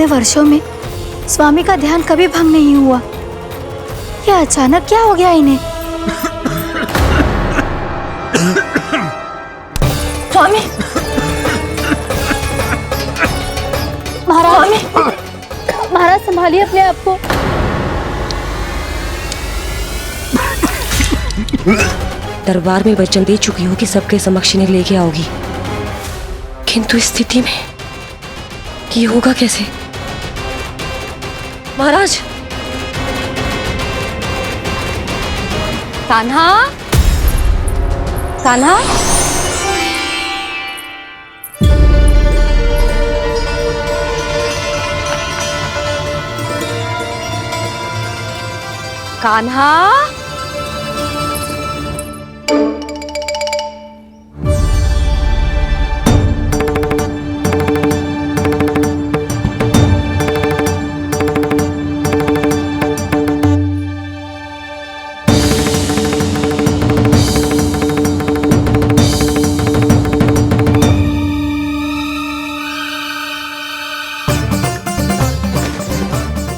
इतने वर्षों में स्वामी का ध्यान कभी भंग नहीं हुआ। ये अचानक क्या हो गया इन्हें? स्वामी, महाराज, महाराज संभालिए अपने आप को। दरबार में वचन दे चुकी हो कि सबके समक्ष इन्हें लेके आओगी, किंतु इस स्थिति में ये होगा कैसे? महाराज, कान्हा, कान्हा,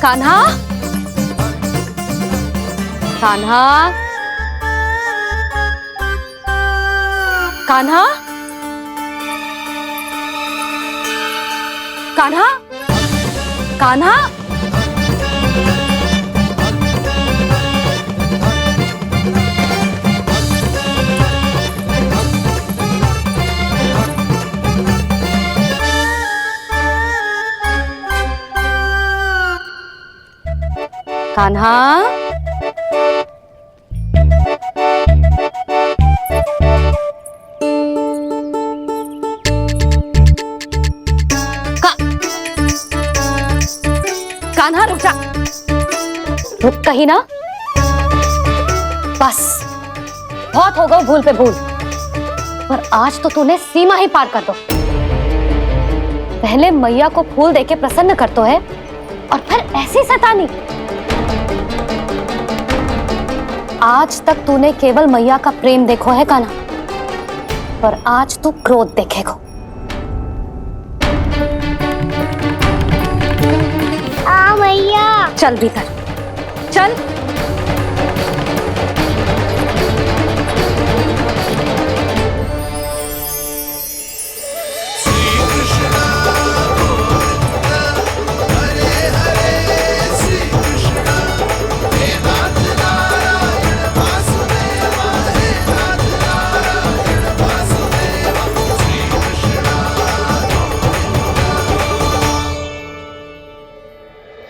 कान्हा, कान्हा, कान्हा, कान्हा, कान्हा, कान्हा, कान्हा, कान्हा रुक जा, रुक कहीं ना। बस बहुत हो गया भूल पे भूल, पर आज तो तूने सीमा ही पार कर दो। पहले मैया को फूल देके प्रसन्न कर तो है, और फिर ऐसी सतानी। आज तक तूने केवल मैया का प्रेम देखो है कान्हा, पर आज तू क्रोध देखेगा। मैया चल भीतर चल।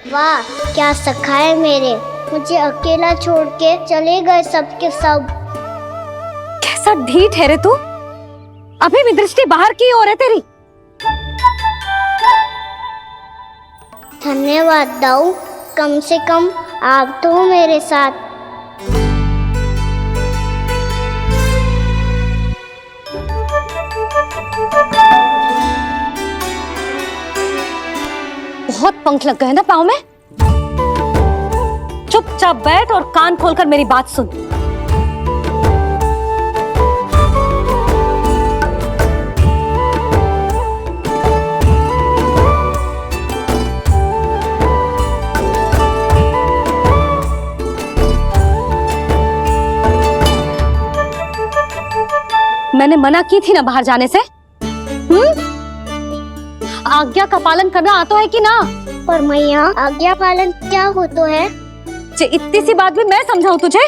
वाह, क्या सखा है मेरे, मुझे अकेला छोड़ के चले गए सबके सब। कैसा ढीठ है रे तू, अभी भी दृष्टि बाहर की ओर है तेरी। धन्यवाद दाऊ, कम से कम आप तो हो मेरे साथ। बहुत पंख लग गए ना पाँव में। चुपचाप बैठ और कान खोलकर मेरी बात सुन। मैंने मना की थी ना बाहर जाने से। आज्ञा का पालन करना आता है कि ना? पर मैया, आज्ञा पालन क्या हो तो है? इतनी सी बात भी मैं समझाऊं तुझे?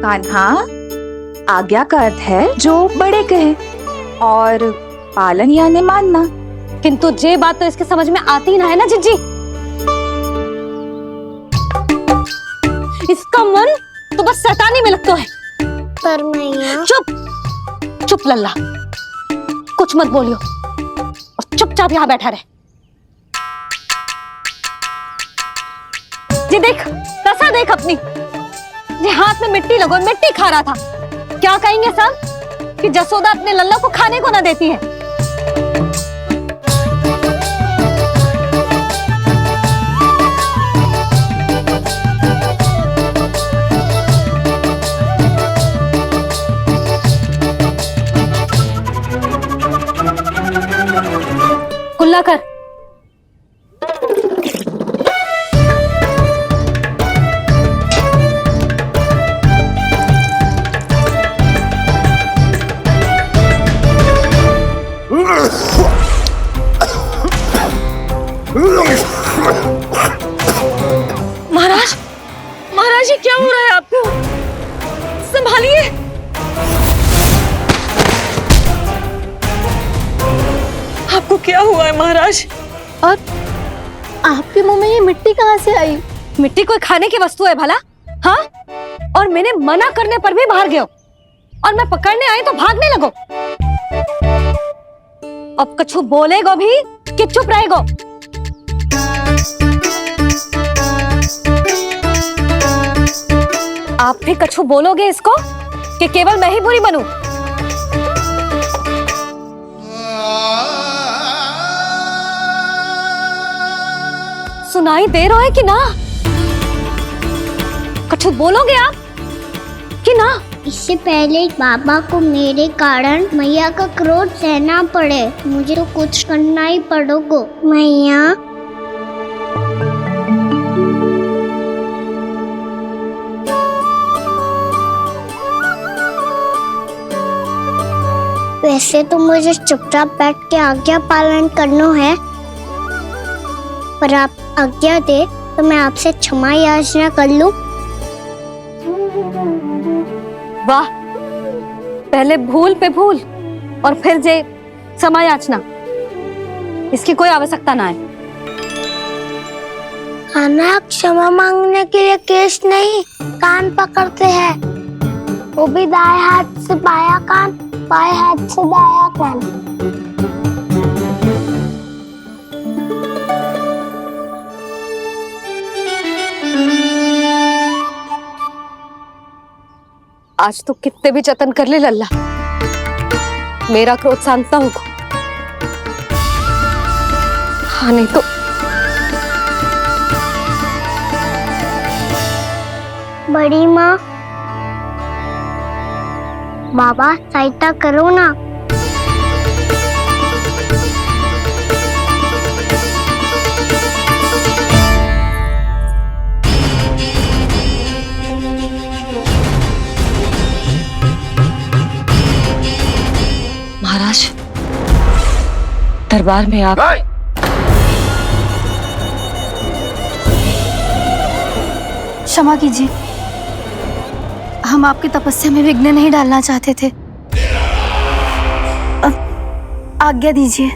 कान्हा, आज्ञा का अर्थ है जो बड़े कहे, और पालन यानी मानना। किंतु ये बात तो इसके समझ में आती ना है ना जिज्जी। इसका मन तो बस शैतानी में लगता है। पर मैया। चुप चुप लल्ला, कुछ मत बोलियो और चुपचाप यहाँ बैठा रहे। ये देख, दशा देख अपनी। ये हाथ में मिट्टी लगो, मिट्टी खा रहा था। क्या कहेंगे सब कि जसोदा अपने लल्ला को खाने को ना देती है। खुला कर। महाराज, महाराज ये क्या हो रहा है आपको? संभालिए। आपको क्या हुआ है महाराज? और आपके मुंह में ये मिट्टी कहाँ से आई? मिट्टी कोई खाने की वस्तु है भला? हाँ, और मैंने मना करने पर भी बाहर गए हो, और मैं पकड़ने आई तो भागने लगो। अब कछु बोलेगो भी कि चुप रहेगो? आप भी कछु बोलोगे इसको कि केवल मैं ही बुरी बनूं? सुनाई दे रहा है कि ना? कछु बोलोगे आप कि ना? इससे पहले बाबा को मेरे कारण मैया का क्रोध सहना पड़े, मुझे तो कुछ करना ही पड़ेगा। मैया, वैसे तो मुझे चुपचाप बैठ के आज्ञा पालन करना है, पर आप आज्ञा दे तो मैं आपसे क्षमा याचना कर लूं। वाह, पहले भूल पे भूल और फिर जे क्षमा याचना, इसकी कोई आवश्यकता ना है। खाना क्षमा मांगने के लिए केस नहीं, कान पकड़ते हैं, वो भी दाएं हाथ से बायां कान, बाएं हाथ से दायां कान। आज तो कितने भी जतन कर ले लल्ला, मेरा क्रोध शांत ना होगा। हाँ नहीं तो बड़ी माँ, बाबा सहायता करो ना। महाराज, दरबार में आप क्षमा कीजिए, हम आपकी तपस्या में विघ्न नहीं डालना चाहते थे। अब आज्ञा दीजिए।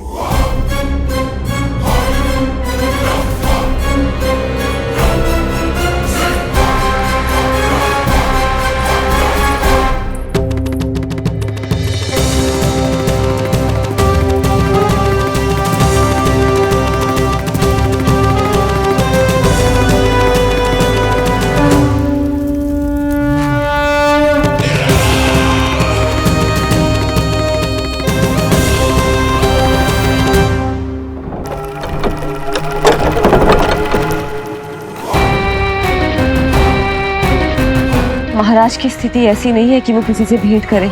महाराज की स्थिति ऐसी नहीं है कि वो किसी से भेंट करें,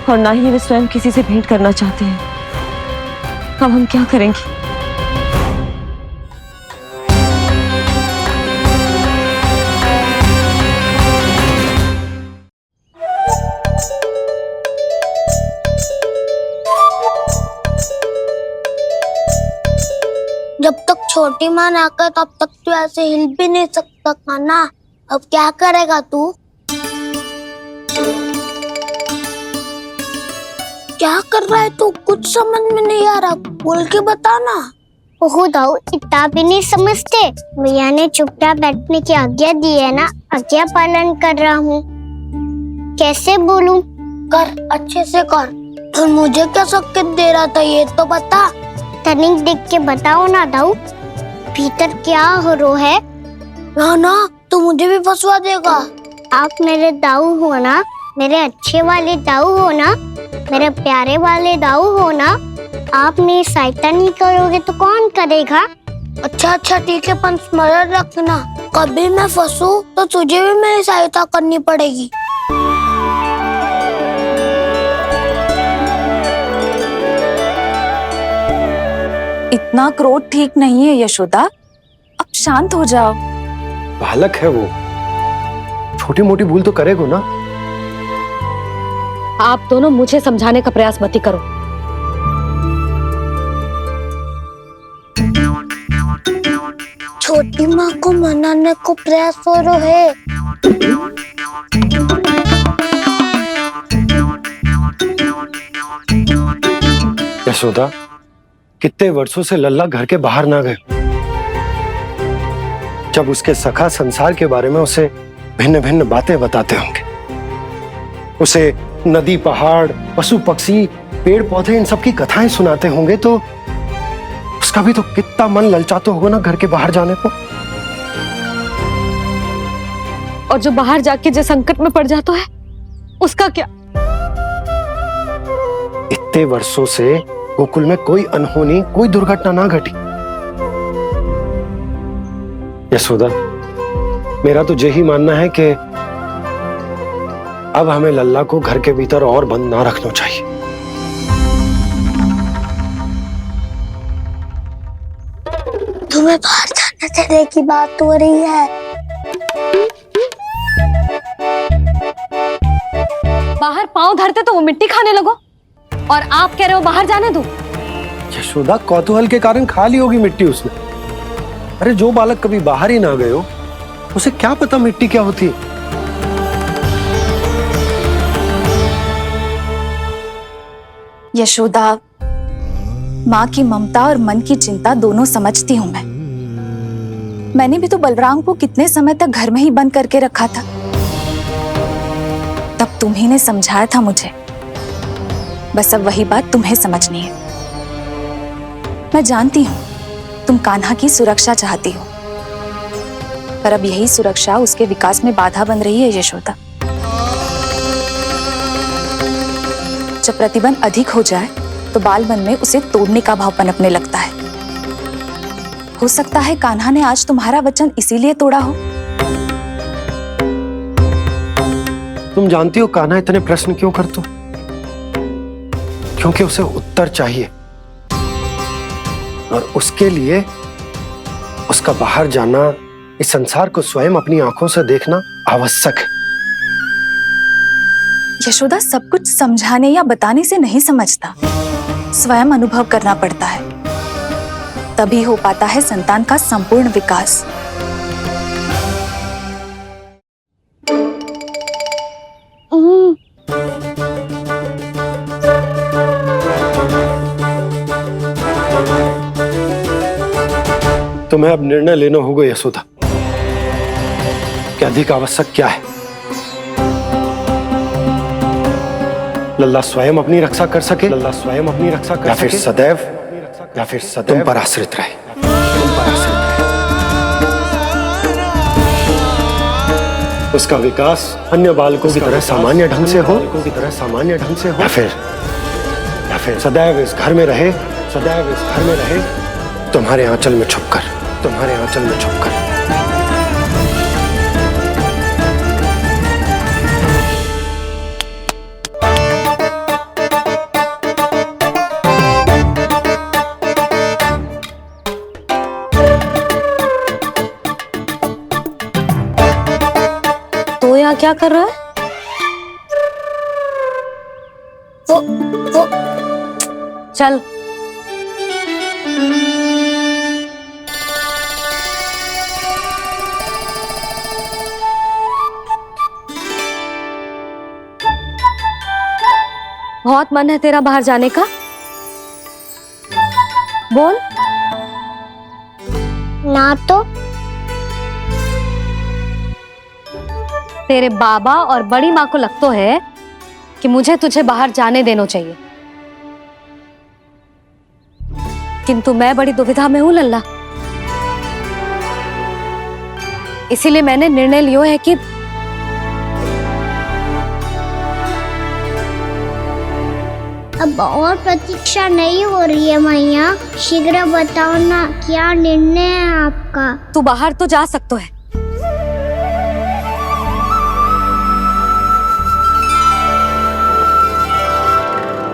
और ना ही वे स्वयं किसी से भेंट करना चाहते हैं। अब हम क्या करेंगे? जब तक छोटी माँ ना कर तब तक तू ऐसे हिल भी नहीं सकता था ना। अब क्या करेगा तू? क्या कर रहा है तू? कुछ समझ में नहीं आ रहा, बोल के बता ना। ओहो दाऊ, इतना भी नहीं समझते। भैया ने चुपचाप बैठने की आज्ञा दी है ना, आज्ञा पालन कर रहा हूँ। कैसे बोलूं? कर, अच्छे से कर। तो मुझे क्या संकेत दे रहा था ये तो बता। तनिक देख के बताओ ना दाऊ, भीतर क्या हो रहा है? ना तू मुझे भी फंसवा देगा। आप मेरे दाऊ हो ना, मेरे अच्छे वाले दाऊ हो ना, मेरे प्यारे वाले दाऊ हो ना। आप मेरी सहायता नहीं करोगे तो कौन करेगा? अच्छा ठीक है, पर स्मरण रखना, कभी मैं फंसू तो तुझे भी मेरी सहायता करनी पड़ेगी। इतना क्रोध ठीक नहीं है यशोदा, अब शांत हो जाओ। बालक है वो, छोटी मोटी भूल तो करेगा ना। आप दोनों मुझे समझाने का प्रयास मत ही करो। छोटी माँ को मनाने को प्रयास हो रहा है। यशोदा, कितने वर्षों से लल्ला घर के बाहर ना गए। जब उसके सखा संसार के बारे में उसे भिन्न भिन्न बातें बताते होंगे, उसे नदी पहाड़ पशु पक्षी पेड़ पौधे इन सब की कथाएं सुनाते होंगे, तो उसका भी तो कितना मन ललचाता होगा ना घर के बाहर जाने को। और जो बाहर जाके जिस संकट में पड़ जाता है उसका क्या? इतने वर्षों से गोकुल में कोई अनहोनी कोई दुर्घटना ना घटी। यशोदा, मेरा तो यही मानना है कि अब हमें लल्ला को घर के भीतर और बंद ना रखना चाहिए। तुम्हें बाहर जाने देने की बात हो रही है। बाहर पांव धरते तो वो मिट्टी खाने लगो, और आप कह रहे हो बाहर जाने दो। यशोदा, कौतूहल के कारण खा ली होगी मिट्टी उसने। अरे जो बालक कभी बाहर ही ना गए हो, उसे क्या पता मिट्टी क्या होती है। यशोदा, माँ की ममता और मन की चिंता दोनों समझती हूँ मैं। मैंने भी तो बलराम को कितने समय तक घर में ही बंद करके रखा था। तब तुम्ही ने समझाया था मुझे। बस अब वही बात तुम्हें समझनी है। मैं जानती हूँ तुम कान्हा की सुरक्षा चाहती हो, पर अब यही सुरक्षा उसके विकास में बाधा बन रही है यशोदा। जब प्रतिबंध अधिक हो जाए तो बाल मन में उसे तोड़ने का भाव पनपने लगता है। हो सकता है कान्हा ने आज तुम्हारा वचन इसीलिए तोड़ा हो। तुम जानती हो कान्हा इतने प्रश्न क्यों करता? क्योंकि उसे उत्तर चाहिए, और उसके लिए उसका बाहर जाना, इस संसार को स्वयं अपनी आंखों से देखना आवश्यक है। यशोदा, सब कुछ समझाने या बताने से नहीं समझता, स्वयं अनुभव करना पड़ता है। तभी हो पाता है संतान का संपूर्ण विकास। तुम्हें अब निर्णय लेना होगा यशोदा कि अधिक आवश्यक क्या है। लल्ला स्वयं अपनी रक्षा कर सके, लल्ला स्वयं अपनी रक्षा कर, या फिर सदैव तुम पर आश्रित रहे। उसका विकास अन्य बालकों की तरह सामान्य ढंग से हो, या फिर सदैव इस घर में रहे, तुम्हारे आंचल में छुपकर। तो यहाँ क्या कर रहा है? वो चल। बहुत मन है तेरा बाहर जाने का? बोल। ना तो तेरे बाबा और बड़ी माँ को लगता है कि मुझे तुझे बाहर जाने देना चाहिए, किंतु मैं बड़ी दुविधा में हूं लल्ला। इसीलिए मैंने निर्णय लिया है कि अब और प्रतीक्षा नहीं हो रही है मैया। शीघ्र बताओ ना, क्या निर्णय है आपका? तू बाहर तो जा सकता है,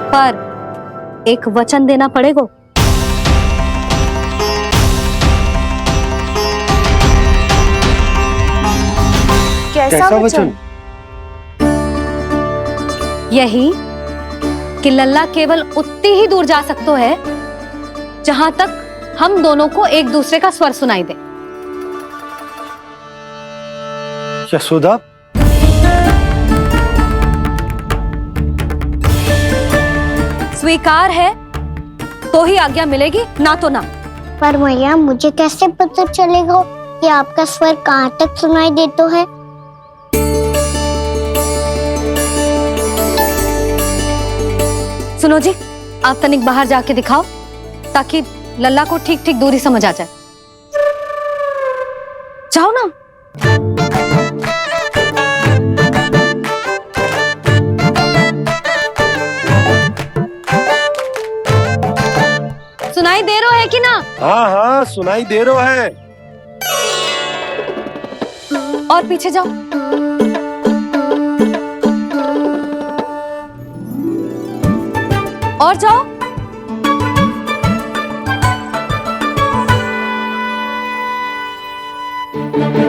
पर एक वचन देना पड़ेगा। कैसा वचन? यही कि लल्ला केवल उतनी ही दूर जा सकते है जहां तक हम दोनों को एक दूसरे का स्वर सुनाई दे। यशोदा, स्वीकार है तो ही आज्ञा मिलेगी, ना तो ना। पर मैया मुझे कैसे पता चलेगा कि आपका स्वर कहाँ तक सुनाई देता है? सुनो जी, आप तनिक बाहर जाके दिखाओ ताकि लल्ला को ठीक ठीक दूरी समझ आ जाए। जाओ ना। सुनाई दे रहा है कि ना? हाँ हाँ सुनाई दे रहा है। और पीछे जाओ। और जाओ।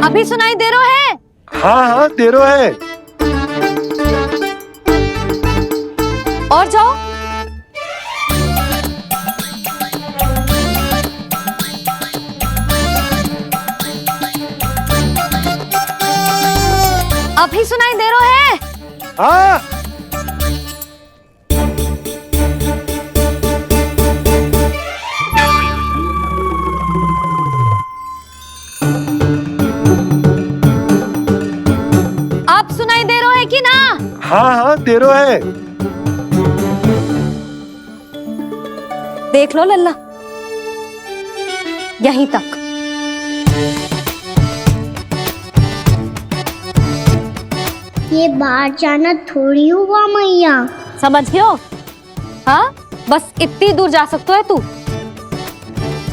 अभी सुनाई दे रहा है? हाँ हाँ दे रहा है। और जाओ। अभी सुनाई दे रहा है? हाँ। आप सुनाई दे रहा है कि ना? हाँ हाँ दे रहा है। देख लो लल्ला, यहीं तक। ये बाहर जाना थोड़ी हुआ मैया। समझ गयो? हाँ, बस इतनी दूर जा सकते है तू।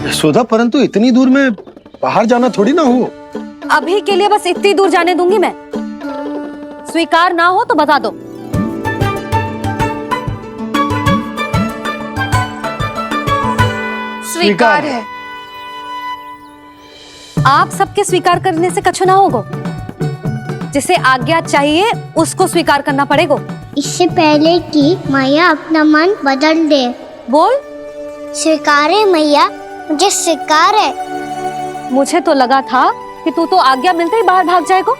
यशोदा, परंतु इतनी दूर में बाहर जाना थोड़ी ना हो। अभी के लिए बस इतनी दूर जाने दूंगी मैं। स्वीकार ना हो तो बता दो। स्वीकार है। आप सबके स्वीकार करने से कछु ना होगो। जिसे आज्ञा चाहिए उसको स्वीकार करना पड़ेगा। इससे पहले कि मैया अपना मन बदल दे। बोल। स्वीकार है मैया, मुझे स्वीकार है। मुझे तो लगा था कि तू तो आज्ञा मिलते ही बाहर भाग जाएगा,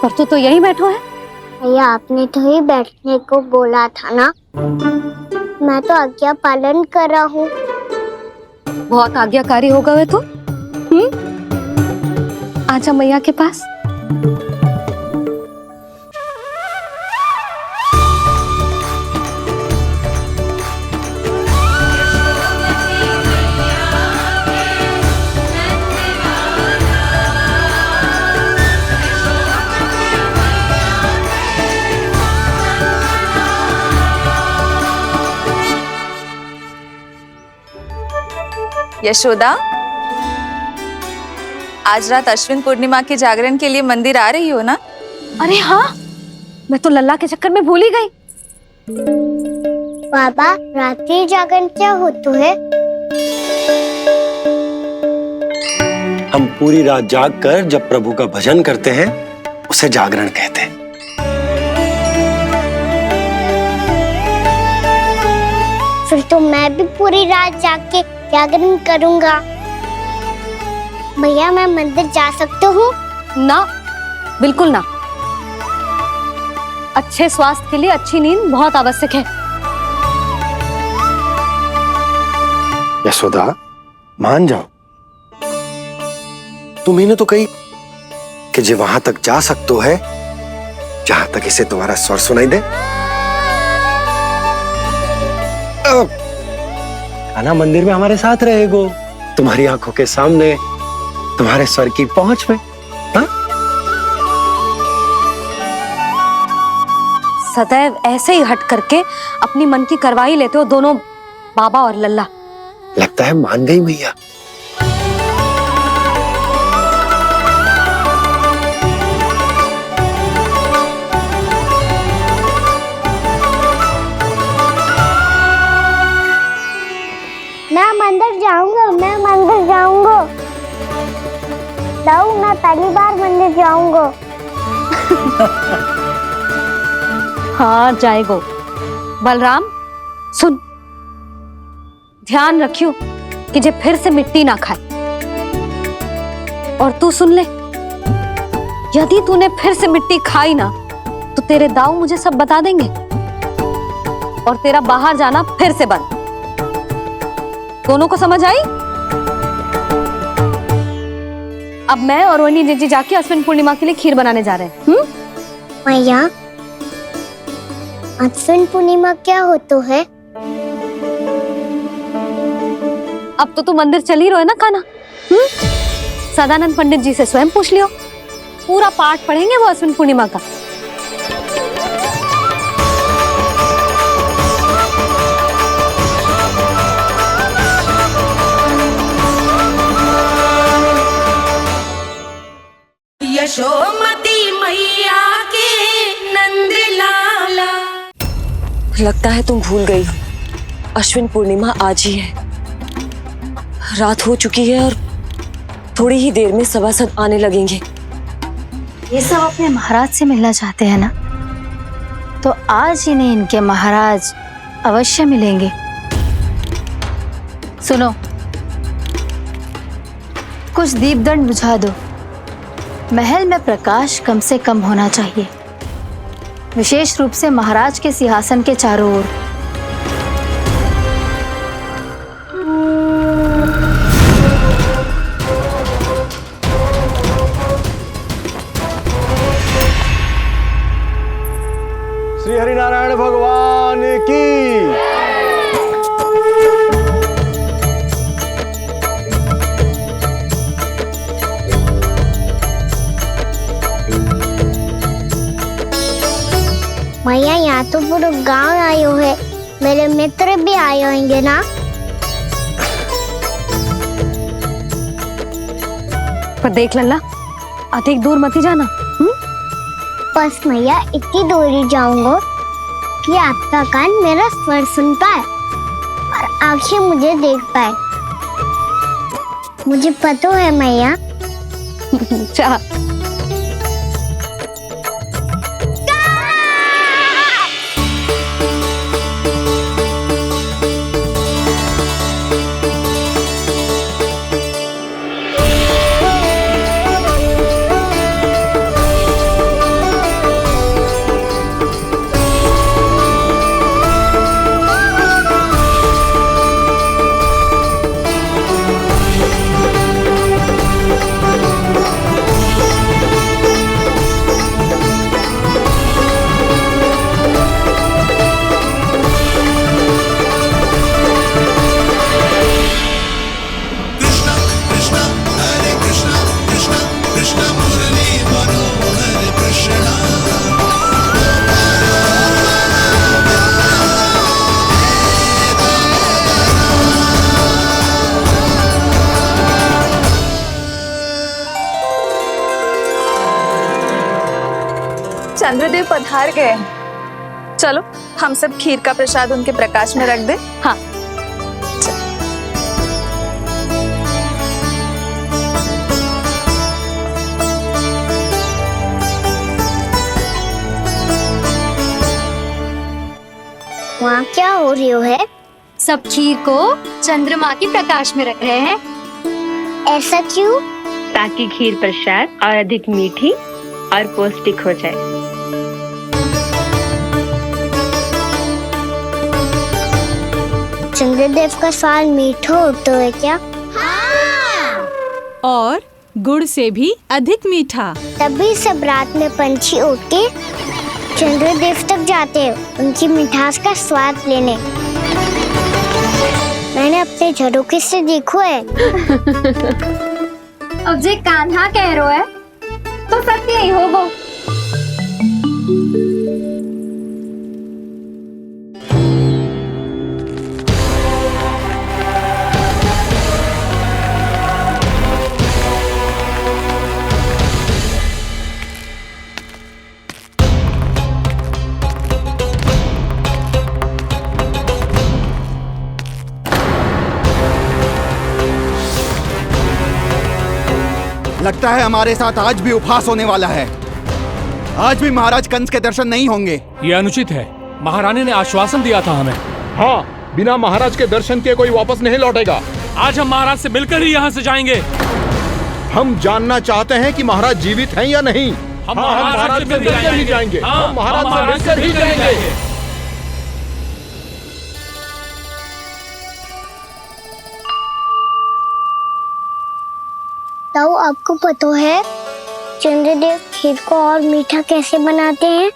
पर तू तो यहीं बैठो है। भैया आपने तो ही बैठने को बोला था ना, मैं तो आज्ञा पालन कर रहा हूँ। बहुत आज्ञाकारी होगा वे तो। आजा मैया के पास। यशोदा, आज रात अश्विन पूर्णिमा के जागरण के लिए मंदिर आ रही हो ना? अरे हाँ, मैं तो लल्ला के चक्कर में भूल ही गई। बाबा, रात्रि जागरण क्या होता है? हम पूरी रात जाग कर जब प्रभु का भजन करते हैं उसे जागरण कहते हैं। फिर तो मैं भी पूरी रात जाग के जागरण करूंगा। भैया मैं मंदिर जा सकती हूँ? ना, बिल्कुल ना। अच्छे स्वास्थ्य के लिए अच्छी नींद बहुत आवश्यक है। यशोदा, मान जाओ। तुम्ही ने तो कही कि जे वहां तक जा सकते है जहां तक इसे तुम्हारा स्वर सुनाई दे। कान्हा मंदिर में हमारे साथ रहेगो, तुम्हारी आंखों के सामने, तुम्हारे स्वर की पहुंच में। हाँ? सदैव ऐसे ही हट करके अपनी मन की करवाई लेते हो दोनों बाबा और लल्ला। लगता है मान गई मैया। मैं मंदिर जाऊंगा, मैं मंदिर जाऊंगा। हूँ, मैं पहली बार मंदिर जाऊंगा। हाँ जाएगो। बलराम सुन, ध्यान रखियो कि जे फिर से मिट्टी ना खाए। और तू सुन ले, यदि तूने फिर से मिट्टी खाई ना तो तेरे दाऊ मुझे सब बता देंगे और तेरा बाहर जाना फिर से बंद। दोनों को समझ आई? अब मैं और रोहिणी जीजी जाके अश्विन पूर्णिमा के लिए खीर बनाने जा रहे हैं। मैया, अश्विन पूर्णिमा क्या होता है? अब तो तू मंदिर चल ही रहो है ना कान्हा। सदानंद पंडित जी से स्वयं पूछ लियो, पूरा पाठ पढ़ेंगे वो अश्विन पूर्णिमा का। यशोमती मैया के नंद लाला। लगता है तुम भूल गई हो, अश्विन पूर्णिमा आज ही है। रात हो चुकी है और थोड़ी ही देर में सभासद आने लगेंगे। ये सब अपने महाराज से मिलना चाहते हैं ना, तो आज इन्हें इनके महाराज अवश्य मिलेंगे। सुनो, कुछ दीपदंड बुझा दो। महल में प्रकाश कम से कम होना चाहिए, विशेष रूप से महाराज के सिंहासन के चारों ओर। श्री हरिनारायण भगवान की। मैया, यहाँ तो पूरा गांव आयो है, मेरे मित्र भी आए होंगे ना? पर देख लल्ला, अधिक दूर मत ही जाना। बस मैया इतनी दूर ही जाऊंगा कि आपका कान मेरा स्वर सुन पाए और आंखें मुझे देख पाए। मुझे पता है मैया। अच्छा, चंद्रदेव पधार गए। चलो हम सब खीर का प्रसाद उनके प्रकाश में रख दे। हाँ। वहाँ क्या हो रही है? सब खीर को चंद्रमा के प्रकाश में रख रहे हैं। ऐसा क्यों? ताकि खीर प्रसाद और अधिक मीठी और पौष्टिक हो जाए। चंद्रदेव का स्वाद मीठा होता है क्या? और गुड़ से भी अधिक मीठा। तभी सब रात में पंछी उड़ के चंद्रदेव तक जाते हैं उनकी मिठास का स्वाद लेने। मैंने अपने झरोखे से देखो है। अब जे कान्हा कह रो है तो सत्य ही हो वो। लगता है हमारे साथ आज भी उपहास होने वाला है। आज भी महाराज कंस के दर्शन नहीं होंगे। ये अनुचित है। महारानी ने आश्वासन दिया था हमें। हाँ, बिना महाराज के दर्शन के कोई वापस नहीं लौटेगा। आज हम महाराज से मिलकर ही यहाँ से जाएंगे। हम जानना चाहते हैं कि महाराज जीवित हैं या नहीं। हम महाराज से मिलकर ही जाएंगे। हम महाराज से मिलकर ही जाएंगे। ताऊ, आपको पता है चंद्रदेव खीर को और मीठा कैसे बनाते हैं?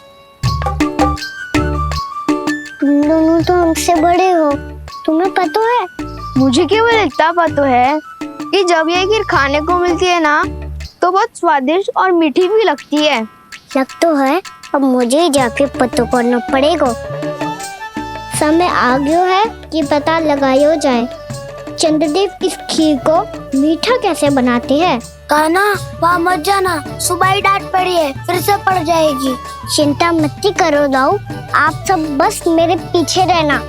तुम दोनों तो हमसे बड़े हो, तुम्हें पता है? मुझे केवल इतना पता है कि जब ये खीर खाने को मिलती है ना तो बहुत स्वादिष्ट और मीठी भी लगती है। लग तो है, अब मुझे ही जाके पता करना पड़ेगा। समय आ गया है कि पता लगाया जाए चंद्रदेव इस खीर को मीठा कैसे बनाते हैं। कान्हा, वहाँ मत जाना, सुबह ही डांट पड़ी है, फिर से पड़ जाएगी। चिंता मत करो दाऊ, आप सब बस मेरे पीछे रहना।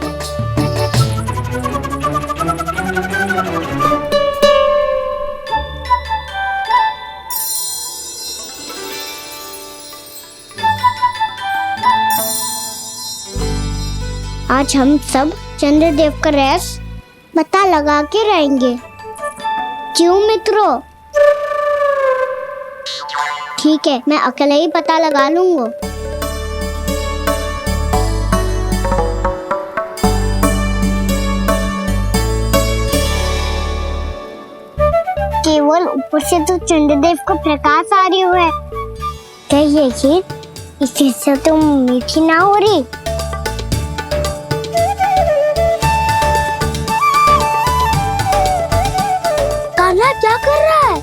आज हम सब चंद्रदेव का रहस्य पता लगा के रहेंगे। क्यों मित्रों? ठीक है, मैं अकेले ही पता लगा लूंगा। केवल ऊपर से तो चंद्रदेव को प्रकाश आ रही है। क्या ये खीर इससे से तो मीठी ना हो रही? कान्हा क्या कर रहा है?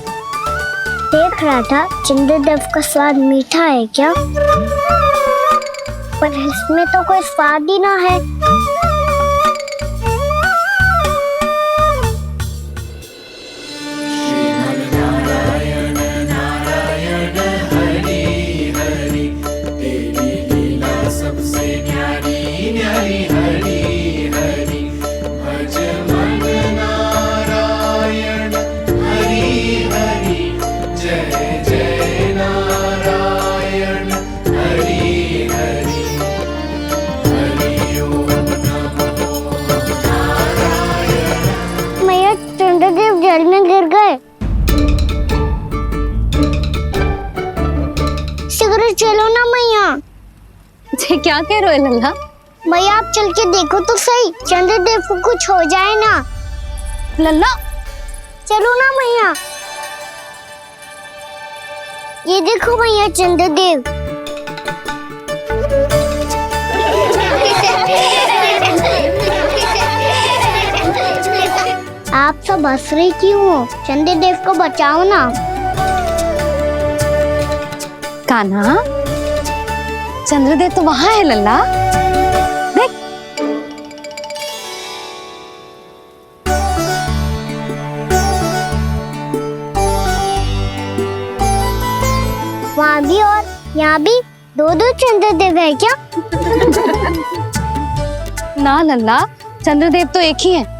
देख रहा था चंद्रदेव का स्वाद मीठा है क्या, पर इसमें तो कोई स्वाद ही ना है। चंद्रदेव जल में गिर गए। शीघ्र चलो ना मैया। क्या कह रहे हो लल्ला? मैया आप चल के देखो तो सही, चंद्रदेव को कुछ हो जाए ना। लल्ला चलो ना मैया। ये देखो मैया चंद्रदेव। आप सब हंस रही क्यों हो? चंद्रदेव को बचाओ ना। कान्हा, चंद्रदेव तो वहाँ है लल्ला, देख। वहाँ भी और यहाँ भी दो दो चंद्रदेव है क्या? ना लल्ला, चंद्रदेव तो एक ही है।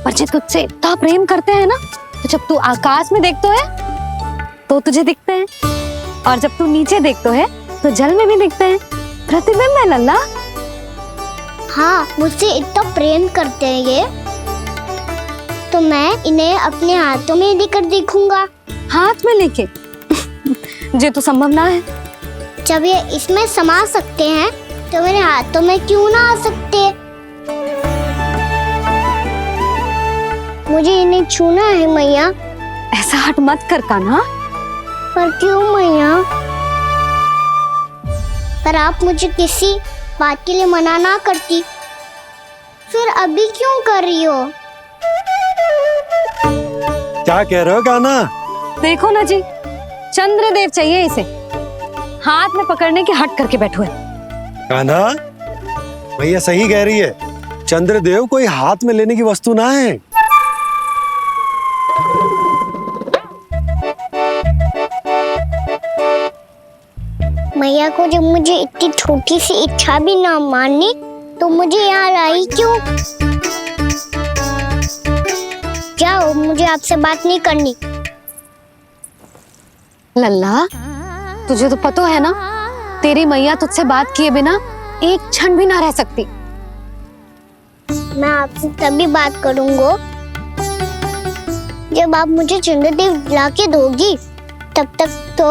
पर जब तुझसे इतना प्रेम करते हैं ना, तो जब तू आकाश में देखते है तो तुझे दिखते हैं, और जब तू नीचे देखते है तो जल में भी दिखते हैं। प्रतिबिंब है लल्ला। हाँ, मुझसे इतना प्रेम करते हैं ये, तो मैं इन्हें अपने हाथों में लेकर देखूंगा। हाथ में लेके? ये तो संभव ना है। जब ये इसमें समा सकते हैं तो मेरे हाथों में क्यों ना आ सकते? मुझे इन्हें छूना है मैया। ऐसा हट मत कर कान्हा। पर क्यों मैया? पर आप मुझे किसी बात के लिए मना ना करती, फिर अभी क्यों कर रही हो? क्या कह रहे हो कान्हा? देखो ना जी, चंद्रदेव चाहिए इसे, हाथ में पकड़ने के हट करके बैठो है। कान्हा, भैया सही कह रही है, चंद्रदेव कोई हाथ में लेने की वस्तु ना है। मैया को जब मुझे इतनी छोटी सी इच्छा भी ना माननी, तो मुझे यहाँ लाई क्यों? जाओ, मुझे आपसे बात नहीं करनी। लल्ला, तुझे तो पता है ना, तेरी मैया तुझसे बात किए बिना एक क्षण भी ना रह सकती। मैं आपसे तभी बात करूंगा जब आप मुझे चंद्रदेव ला के दोगी। तब तक तो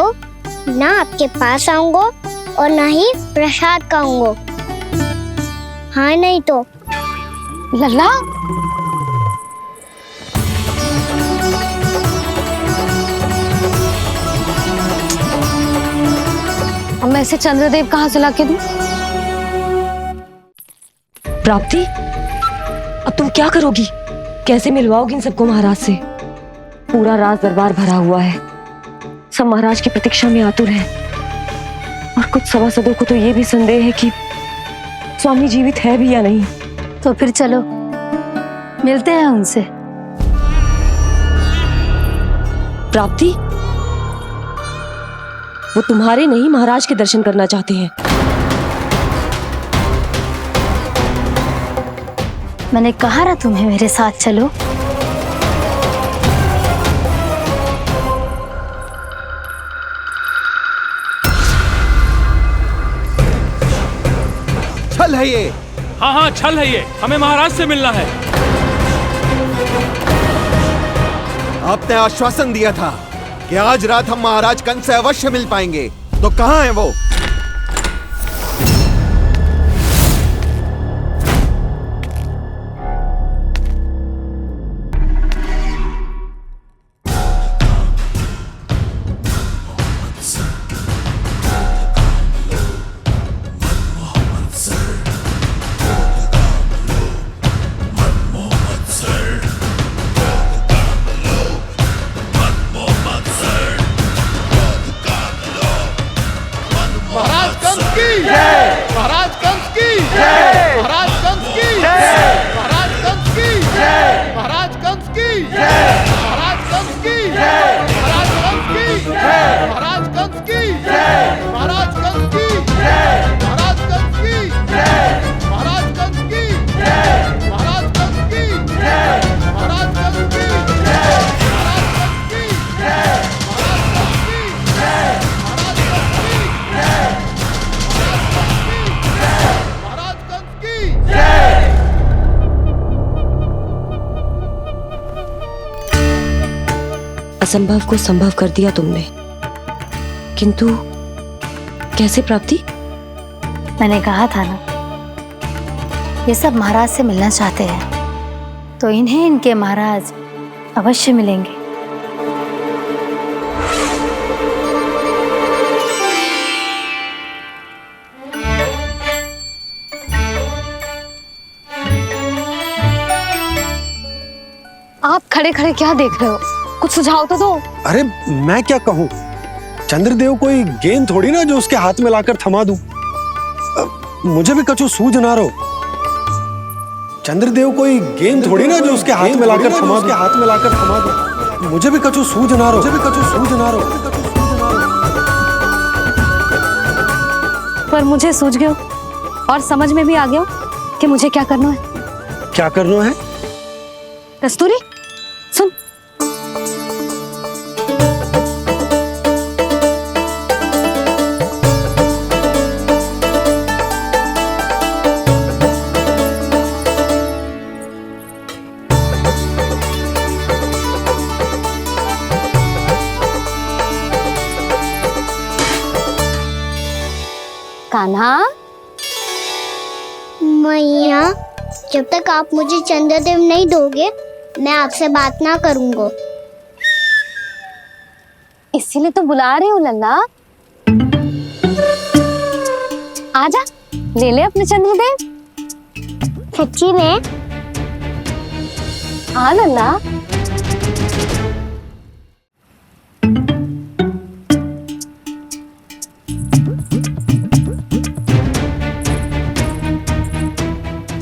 ना आपके पास आऊंगा और ना ही प्रसाद खाऊंगा। हाँ नहीं तो। लल्ला, अब मैं इसे चंद्रदेव कहाँ से लाके दूं? प्राप्ति, अब तुम क्या करोगी? कैसे मिलवाओगी इन सबको महाराज से? पूरा राज दरबार भरा हुआ है, सब महाराज की प्रतीक्षा में आतुर हैं। और कुछ सभासदों को तो ये भी संदेह है कि स्वामी जीवित है भी या नहीं। तो फिर चलो मिलते हैं उनसे। प्राप्ति, वो तुम्हारे नहीं महाराज के दर्शन करना चाहते हैं। मैंने कहा ना तुम्हें मेरे साथ चलो। छल है ये। हाँ हाँ छल है ये, हमें महाराज से मिलना है। आपने आश्वासन दिया था कि आज रात हम महाराज कंस से अवश्य मिल पाएंगे, तो कहाँ है वो? महाराज कंस की जय, महाराज कंस की जय, महाराज कंस की जय, महाराज कंस की जय, महाराज कंस की जय, महाराज कंस की जय, महाराज कंस की जय, महाराज कंस की जय, महाराज कंस की जय, महाराज कंस की जय, महाराज कंस की जय, महाराज कंस की जय, महाराज कंस की जय, महाराज कंस की जय, असंभव को संभव कर दिया तुमने, किंतु कैसे प्राप्ति? मैंने कहा था ना, ये सब महाराज से मिलना चाहते हैं, तो इन्हें इनके महाराज अवश्य मिलेंगे। आप खड़े खड़े क्या देख रहे हो? कुछ सुझाव तो दो। अरे मैं क्या कहूँ, चंद्रदेव कोई गेंद थोड़ी ना जो उसके हाथ में लाकर थमा दूं। मुझे भी कछु सूझ ना रहो। चंद्रदेव कोई गेंद थोड़ी ना जो उसके हाथ में लाकर थमा दूं। मुझे भी कछु सूझ ना रहो। पर मुझे सूझ गयो और समझ में भी आ गया कि मुझे क्या करना है। क्या करना है? कस्तूरी सुन, कान्हा। मैया, जब तक आप मुझे चंद्रदेव नहीं दोगे मैं आपसे बात ना करूंगा। इसीलिए तो बुला रही हूँ लल्ला। आजा, ले ले अपने चंद्रदेव। सच्ची में? हाँ लल्ला।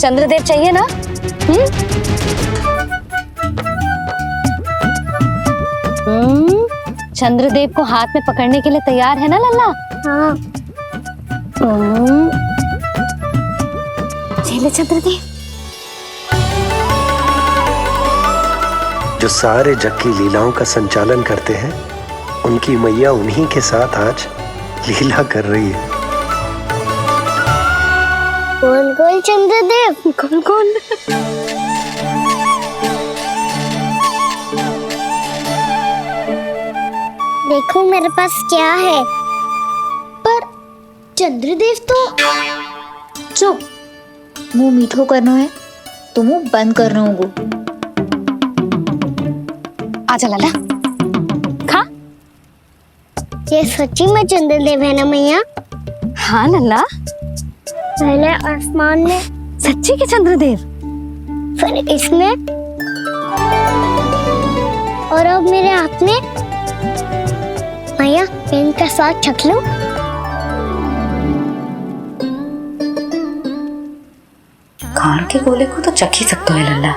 चंद्रदेव चाहिए ना? चंद्रदेव को हाथ में पकड़ने के लिए तैयार है ना लल्ला? हाँ। ले चंद्रदेव। जो सारे जग की लीलाओं का संचालन करते हैं उनकी मैया उन्हीं के साथ आज लीला कर रही है। कौन कौन चंद्रदेव? कौन कौन? देखो मेरे पास क्या है। पर चंद्रदेव तो चुप, मुंह मीठो करनो है तो मुंह बंद करनो होगो। आजा लाला, खा। ये सच्ची में चंद्रदेव है ना मैया? हाँ लल्ला, पहले आसमान में, सच्ची के चंद्रदेव, फिर इसमें, और अब मेरे हाथ में। मैया इनका स्वाद चख लो। खान के गोले को तो चख ही सकते हो लल्ला।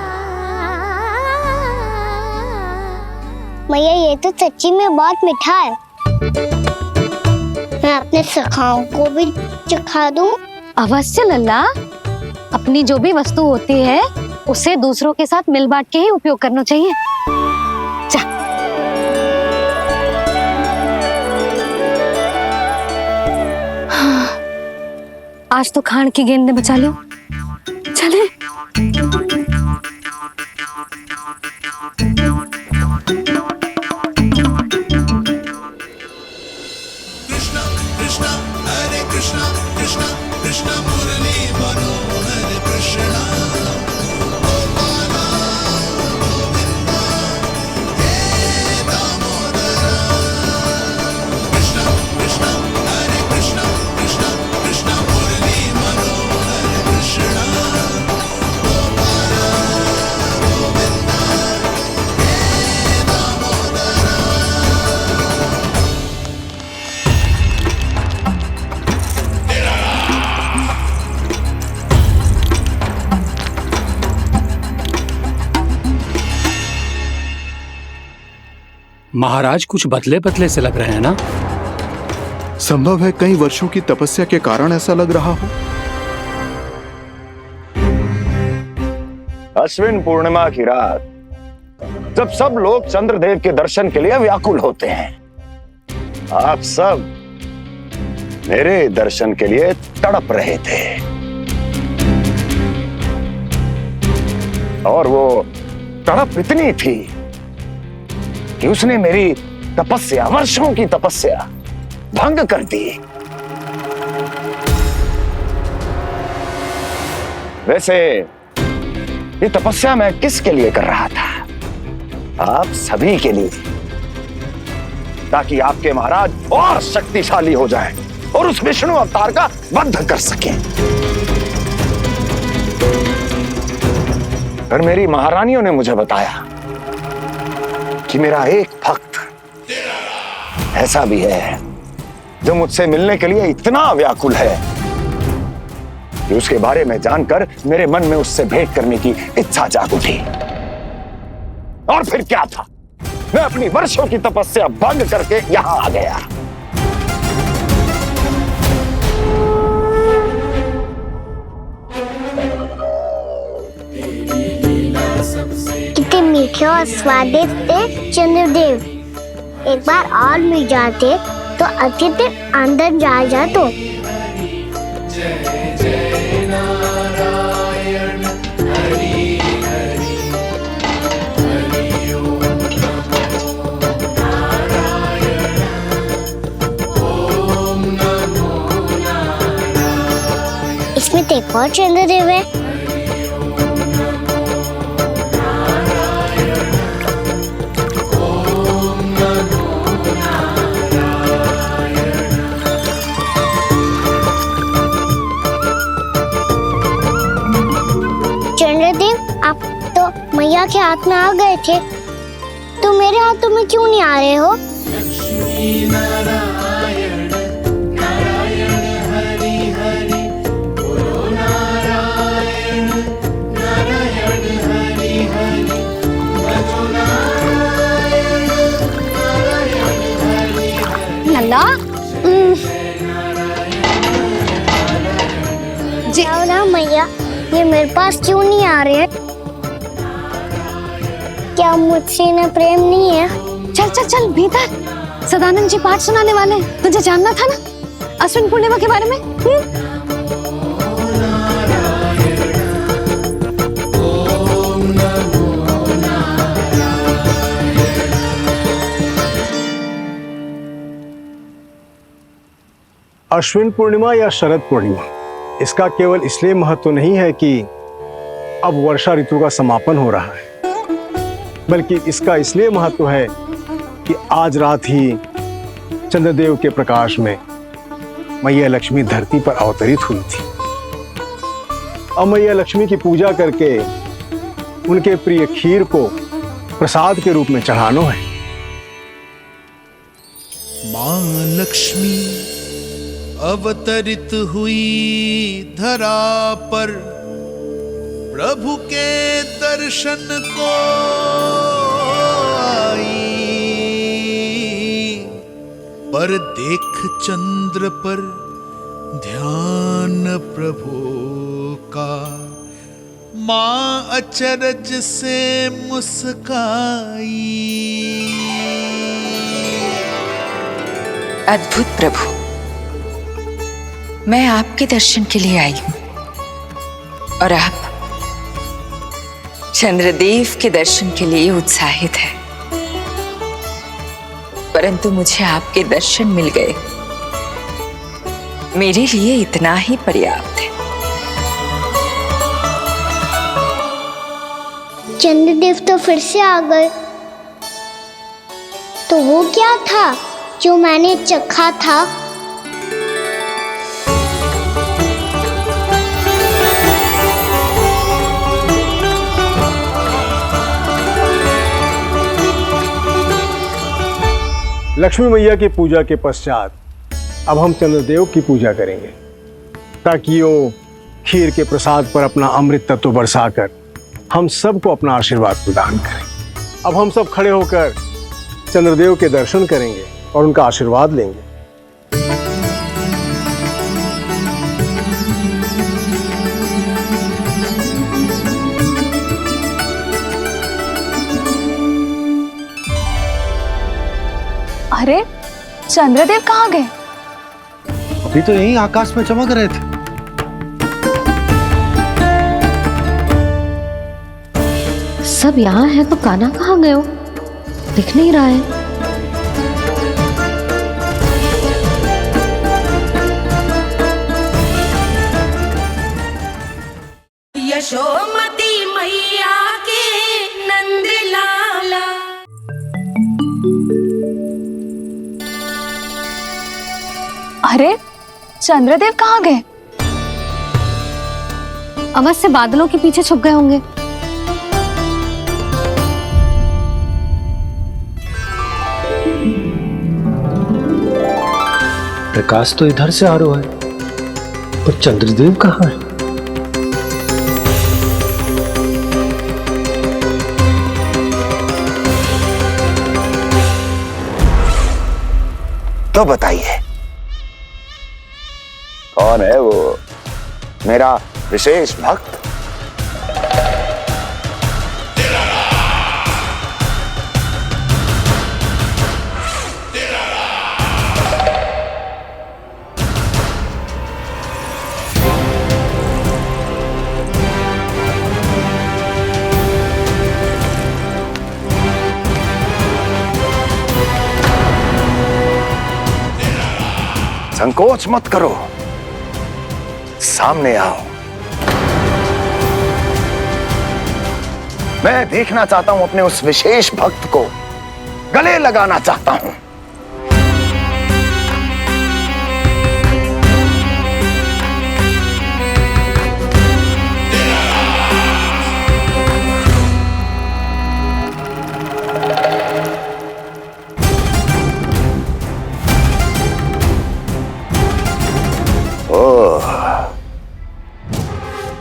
मैया ये तो सच्ची में बहुत मीठा है। मैं अपने सखाओं को भी चखा दूं? अवश्य लल्ला, अपनी जो भी वस्तु होती है उसे दूसरों के साथ मिल बांट के ही उपयोग करना चाहिए। जा। आज तो खान की गेंद ने बचा लो। चले। महाराज कुछ बदले बदले से लग रहे हैं ना? संभव है कई वर्षों की तपस्या के कारण ऐसा लग रहा हो। अश्विन पूर्णिमा की रात जब सब लोग चंद्रदेव के दर्शन के लिए व्याकुल होते हैं, आप सब मेरे दर्शन के लिए तड़प रहे थे। और वो तड़प इतनी थी कि उसने मेरी तपस्या, वर्षों की तपस्या भंग कर दी। वैसे ये तपस्या मैं किसके लिए कर रहा था? आप सभी के लिए, ताकि आपके महाराज और शक्तिशाली हो जाएं और उस विष्णु अवतार का वध कर सकें। और मेरी महारानियों ने मुझे बताया कि मेरा एक भक्त ऐसा भी है जो मुझसे मिलने के लिए इतना व्याकुल है कि उसके बारे में जानकर मेरे मन में उससे भेंट करने की इच्छा जाग उठी। और फिर क्या था, मैं अपनी वर्षों की तपस्या भंग करके यहां आ गया। कितने मीठे और स्वादिष्ट थे चंद्रदेव। एक बार और मिल जाते तो अतिथि अंदर जा तो। इसमें तो एक और चंद्रदेव है। चंद्रदेव, आप तो मैया के हाथ में आ गए थे, तो मेरे हाथों में क्यों नहीं आ रहे हो? लल्ला, जी ना मैया, ये मेरे पास क्यों नहीं आ रहे हैं? क्या मुझसे इन्हें प्रेम नहीं है? चल चल चल भीतर, सदानंद जी पाठ सुनाने वाले हैं। तुझे जानना था ना अश्विन पूर्णिमा के बारे में? अश्विन पूर्णिमा या शरद पूर्णिमा, इसका केवल इसलिए महत्व नहीं है कि अब वर्षा ऋतु का समापन हो रहा है, बल्कि इसका इसलिए महत्व है कि आज रात ही चंद्रदेव के प्रकाश में मैया लक्ष्मी धरती पर अवतरित हुई थी। अब मैया लक्ष्मी की पूजा करके उनके प्रिय खीर को प्रसाद के रूप में चढ़ाना है। मां लक्ष्मी अवतरित हुई धरा पर, प्रभु के दर्शन को आई, पर देख चंद्र पर ध्यान प्रभु का, मां अचरज से मुस्काई। अद्भुत प्रभु, मैं आपके दर्शन के लिए आई हूं और आप चंद्रदेव के दर्शन के लिए उत्साहित है, परंतु मुझे आपके दर्शन मिल गए, मेरे लिए इतना ही पर्याप्त है। चंद्रदेव तो फिर से आ गए, तो वो क्या था जो मैंने चखा था? लक्ष्मी मैया की पूजा के पश्चात अब हम चंद्रदेव की पूजा करेंगे, ताकि वो खीर के प्रसाद पर अपना अमृत तत्व बरसाकर हम सबको अपना आशीर्वाद प्रदान करें। अब हम सब खड़े होकर चंद्रदेव के दर्शन करेंगे और उनका आशीर्वाद लेंगे। अरे चंद्रदेव कहाँ गए? अभी तो यहीं आकाश में चमक रहे थे। सब यहाँ है तो कान्हा कहाँ गए हो? दिख नहीं रहा है। यशोमती मैया के नंद लाला। अरे चंद्रदेव कहाँ गए? अवश्य बादलों के पीछे छुप गए होंगे। प्रकाश तो इधर से आ रहा है, और चंद्रदेव कहाँ है? तो बताइए कौन है वो मेरा विशेष भक्त? संकोच मत करो, सामने आओ। मैं देखना चाहता हूं अपने उस विशेष भक्त को, गले लगाना चाहता हूं।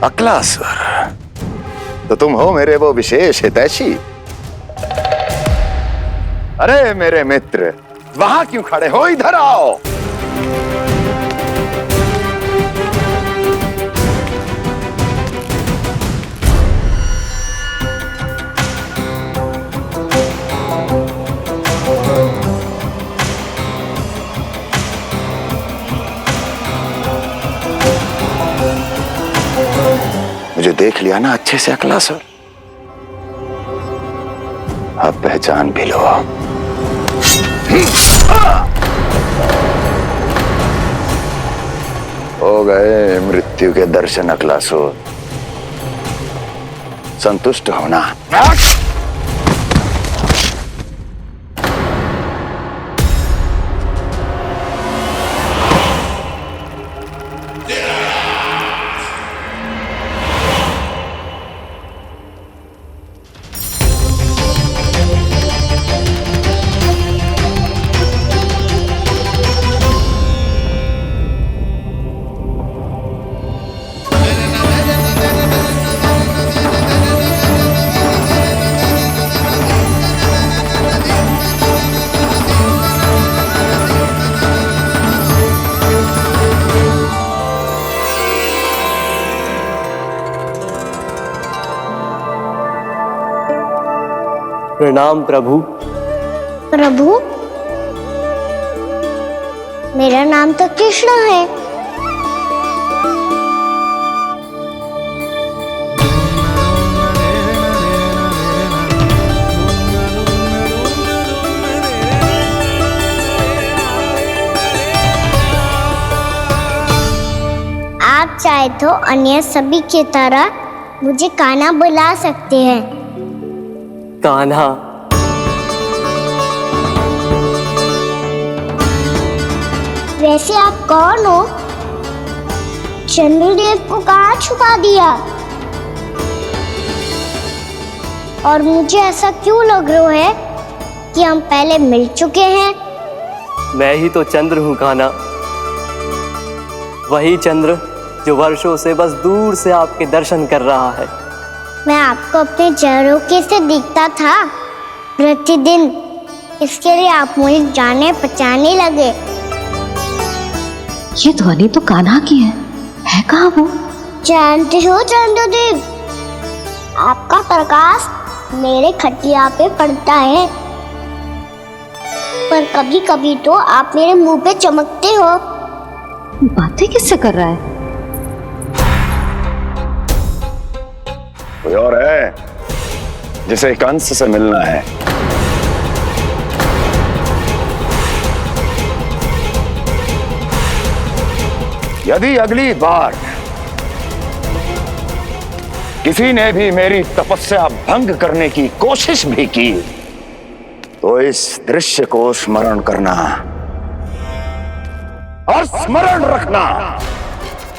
अक्लासुर, तो तुम हो मेरे वो विशेष हितैषी। अरे मेरे मित्र, वहां क्यों खड़े हो? इधर आओ। देख लिया ना अच्छे से अकलासुर, अब पहचान भी लो। हो गए मृत्यु के दर्शन अकलासुर, संतुष्ट होना। प्रणाम प्रभु। प्रभु, मेरा नाम तो कृष्ण है। आप चाहे तो अन्य सभी की तरह मुझे कान्हा बुला सकते हैं। कान्हा? वैसे आप कौन हो? चंद्रदेव को कहाँ छुपा दिया? और मुझे ऐसा क्यों लग रहा है कि हम पहले मिल चुके हैं? मैं ही तो चंद्र हूँ कान्हा, वही चंद्र जो वर्षों से बस दूर से आपके दर्शन कर रहा है। मैं आपको अपने झरोखे से दिखता था प्रतिदिन, इसके लिए आप मुझे जाने पहचाने लगे। ये ध्वनि तो कान्हा की है कहाँ वो? जानते हो चंद्रदेव, आपका प्रकाश मेरे खटिया पे पड़ता है, पर कभी कभी तो आप मेरे मुंह पे चमकते हो। बातें किससे कर रहा है? कोई और है जिसे कंस से मिलना है? यदि अगली बार किसी ने भी मेरी तपस्या भंग करने की कोशिश भी की तो इस दृश्य को स्मरण करना और स्मरण रखना,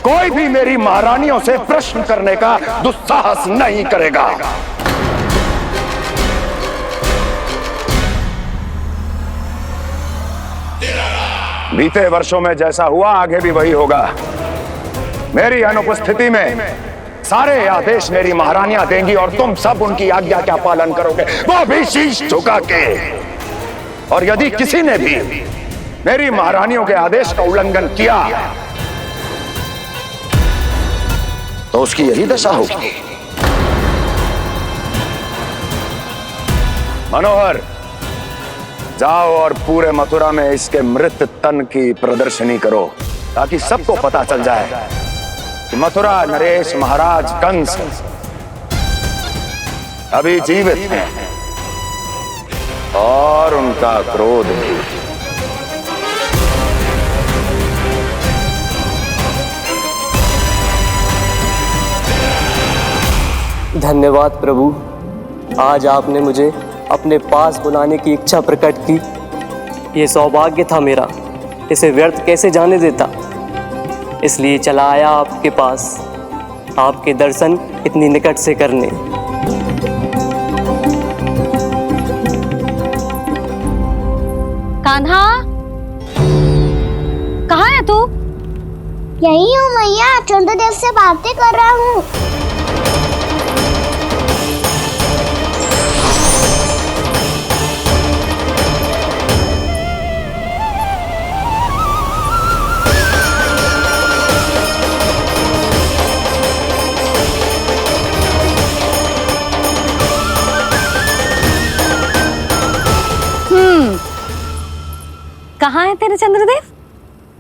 कोई भी मेरी महारानियों से प्रश्न करने का दुस्साहस नहीं करेगा। बीते वर्षों में जैसा हुआ आगे भी वही होगा। मेरी अनुपस्थिति में सारे आदेश मेरी महारानियां देंगी और तुम सब उनकी आज्ञा का पालन करोगे, वो भी शीश झुका के। और यदि किसी ने भी मेरी महारानियों के आदेश का उल्लंघन किया तो उसकी यही दशा होगी। मनोहर, जाओ और पूरे मथुरा में इसके मृत तन की प्रदर्शनी करो, ताकि सबको पता चल जाए कि मथुरा नरेश महाराज कंस अभी जीवित हैं और उनका क्रोध भी। धन्यवाद प्रभु, आज आपने मुझे अपने पास बुलाने की इच्छा प्रकट की। ये सौभाग्य था मेरा, इसे व्यर्थ कैसे जाने देता। इसलिए चला आया आपके पास, आपके दर्शन इतनी निकट से करने। कान्हा, कहाँ है तू? यही हूँ मैया, चंद्रदेव से बातें कर रहा हूँ। कहाँ है तेरे चंद्रदेव?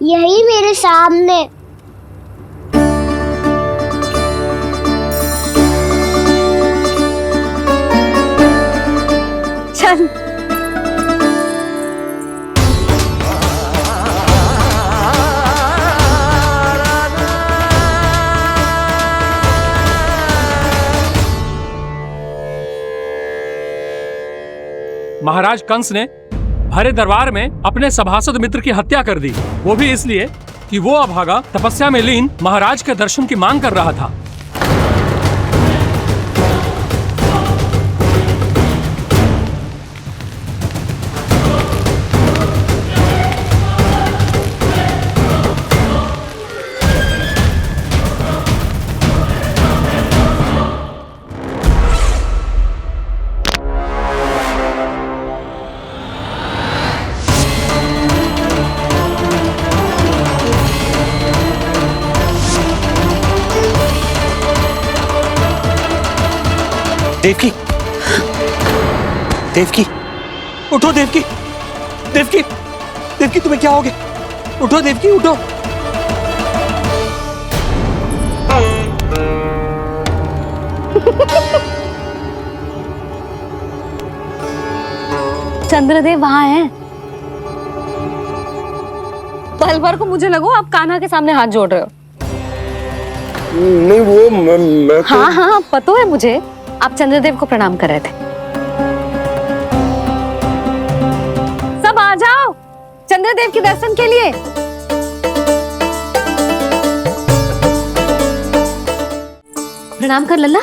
यही मेरे सामने। चल। महाराज कंस ने भरे दरबार में अपने सभासद मित्र की हत्या कर दी, वो भी इसलिए कि वो अभागा तपस्या में लीन महाराज के दर्शन की मांग कर रहा था। देवकी, देवकी, उठो देवकी, देवकी, देवकी तुम्हें क्या हो गया? उठो देवकी, उठो। चंद्रदेव वहां हैं। पल भर को मुझे लगो आप कान्हा के सामने हाथ जोड़ रहे हो। नहीं वो मैं तो... हाँ हाँ पता है मुझे, आप चंद्रदेव को प्रणाम कर रहे थे। सब आ जाओ चंद्रदेव के दर्शन के लिए। प्रणाम कर लल्ला।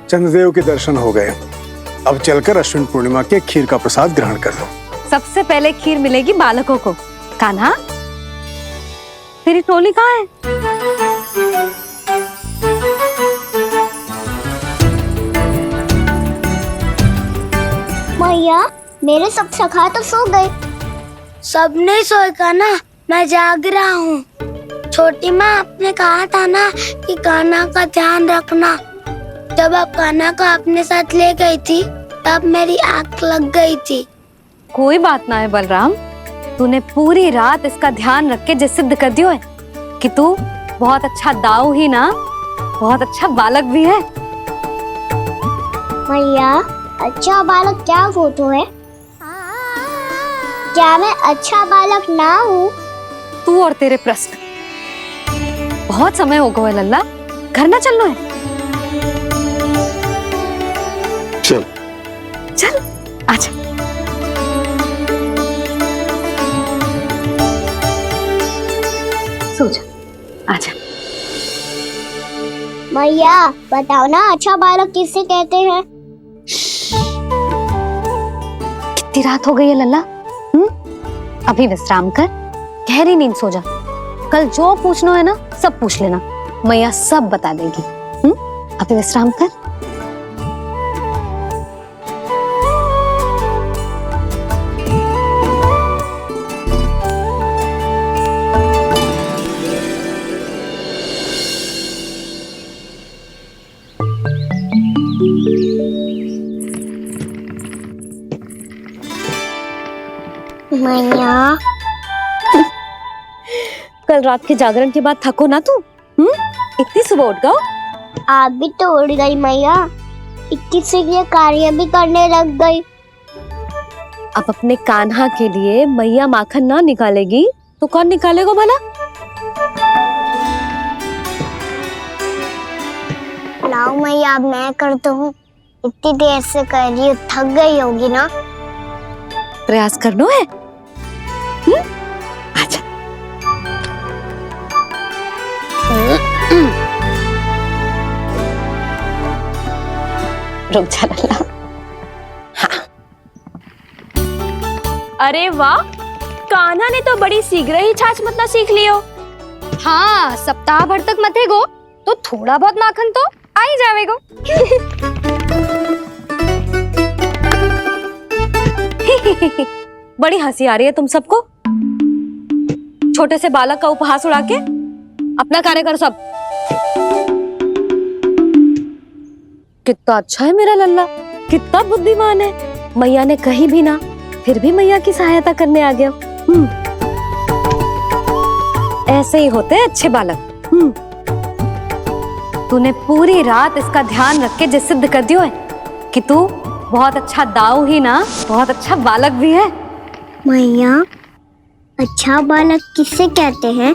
चंद्रदेव के दर्शन हो गए, अब चलकर अश्विन पूर्णिमा के खीर का प्रसाद ग्रहण कर लो। सबसे पहले खीर मिलेगी बालकों को। कान्हा, तेरी टोली कहाँ है? मैया, मेरे सब सखा तो सो गए। सब नहीं सोएगा ना, मैं जाग रहा हूँ। छोटी माँ, आपने कहा था ना कि कान्हा का ध्यान रखना। जब आप कान्हा को अपने साथ ले गई थी, तब मेरी आँख लग गई थी। कोई बात ना है बलराम, तूने पूरी रात इसका ध्यान रख के सिद्ध कर दियो है कि तू बहुत अच्छा दाऊ ही ना, बहुत अच्छा बालक भी है। मैया, अच्छा बालक क्या फोटो है? क्या मैं अच्छा बालक ना हूँ? तू और तेरे प्रश्न। बहुत समय हो गया लल्ला, घर ना चलना है। चल चल आजा। सो जा, आजा। मैया, बताओ ना अच्छा बालक किसे कहते हैं? कितनी रात हो गई है लल्ला? अभी विश्राम कर, गहरी नींद सो जा। कल जो पूछना है ना सब पूछ लेना, मैया सब बता देगी। अभी विश्राम कर। मैया, कल रात के जागरण के बाद थको ना तू? इतनी सुबह उठ गओ? आप भी तो उठ गई मैया, इतनी सी कार्य भी करने लग गई। अब अपने कान्हा के लिए मैया माखन ना निकालेगी तो कौन निकालेगा भला? लाओ मैया, अब मैं करता हूँ। इतनी देर से कर रही हूँ, थक गई होगी ना। प्रयास करना है। आजा। रुक जा लल्ला। हाँ। अरे वाह, कान्हा ने तो बड़ी शीघ्र ही छाछ मतना सीख लियो। हाँ, सप्ताह भर तक मते गो तो थोड़ा बहुत माखन तो आ ही जावेगो। बड़ी हंसी आ रही है तुम सबको। छोटे से बालक का उपहास उड़ा के अपना कार्य करो सब। कितना अच्छा है मेरा लल्ला, कितना बुद्धिमान है। मैया ने कहीं भी ना, फिर भी मैया की सहायता करने आ गया। ऐसे ही होते हैं अच्छे बालक। तूने पूरी रात इसका ध्यान रख के जिस सिद्ध कर दियो है कि तू बहुत अच्छा दाऊ ही ना, बहुत अच्छा बालक भी है। मैया, अच्छा बालक किससे कहते हैं?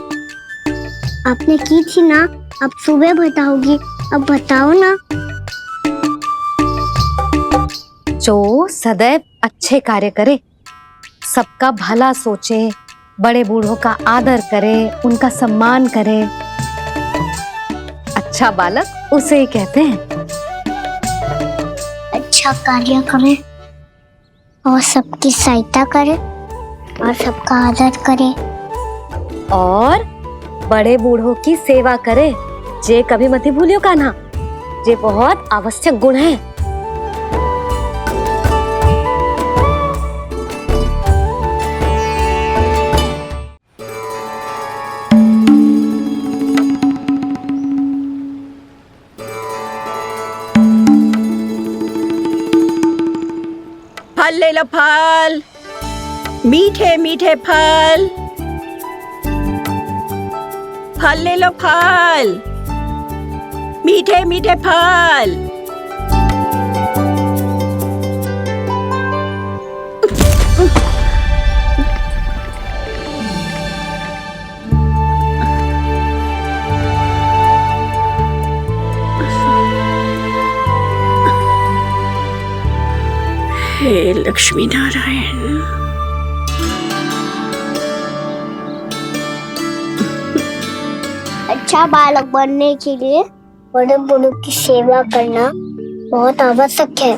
आपने की थी ना, अब सुबह बताओगी, अब बताओ ना। जो सदैव अच्छे कार्य करे, सबका भला सोचे, बड़े बूढ़ों का आदर करे, उनका सम्मान करे, अच्छा बालक उसे ही कहते हैं। अच्छा कार्य करे और सबकी सहायता करे और सबका आदर करे और बड़े बूढ़ों की सेवा करे, जे कभी मत ही भूलियो कान्हा, जे बहुत आवश्यक गुण है। फल ले लो, फल, मीठे मीठे फल, फल ले लो, फल, मीठे मीठे फल। हे लक्ष्मी नारायण। अच्छा बालक बनने के लिए बड़े बूढ़ों की सेवा करना बहुत आवश्यक है।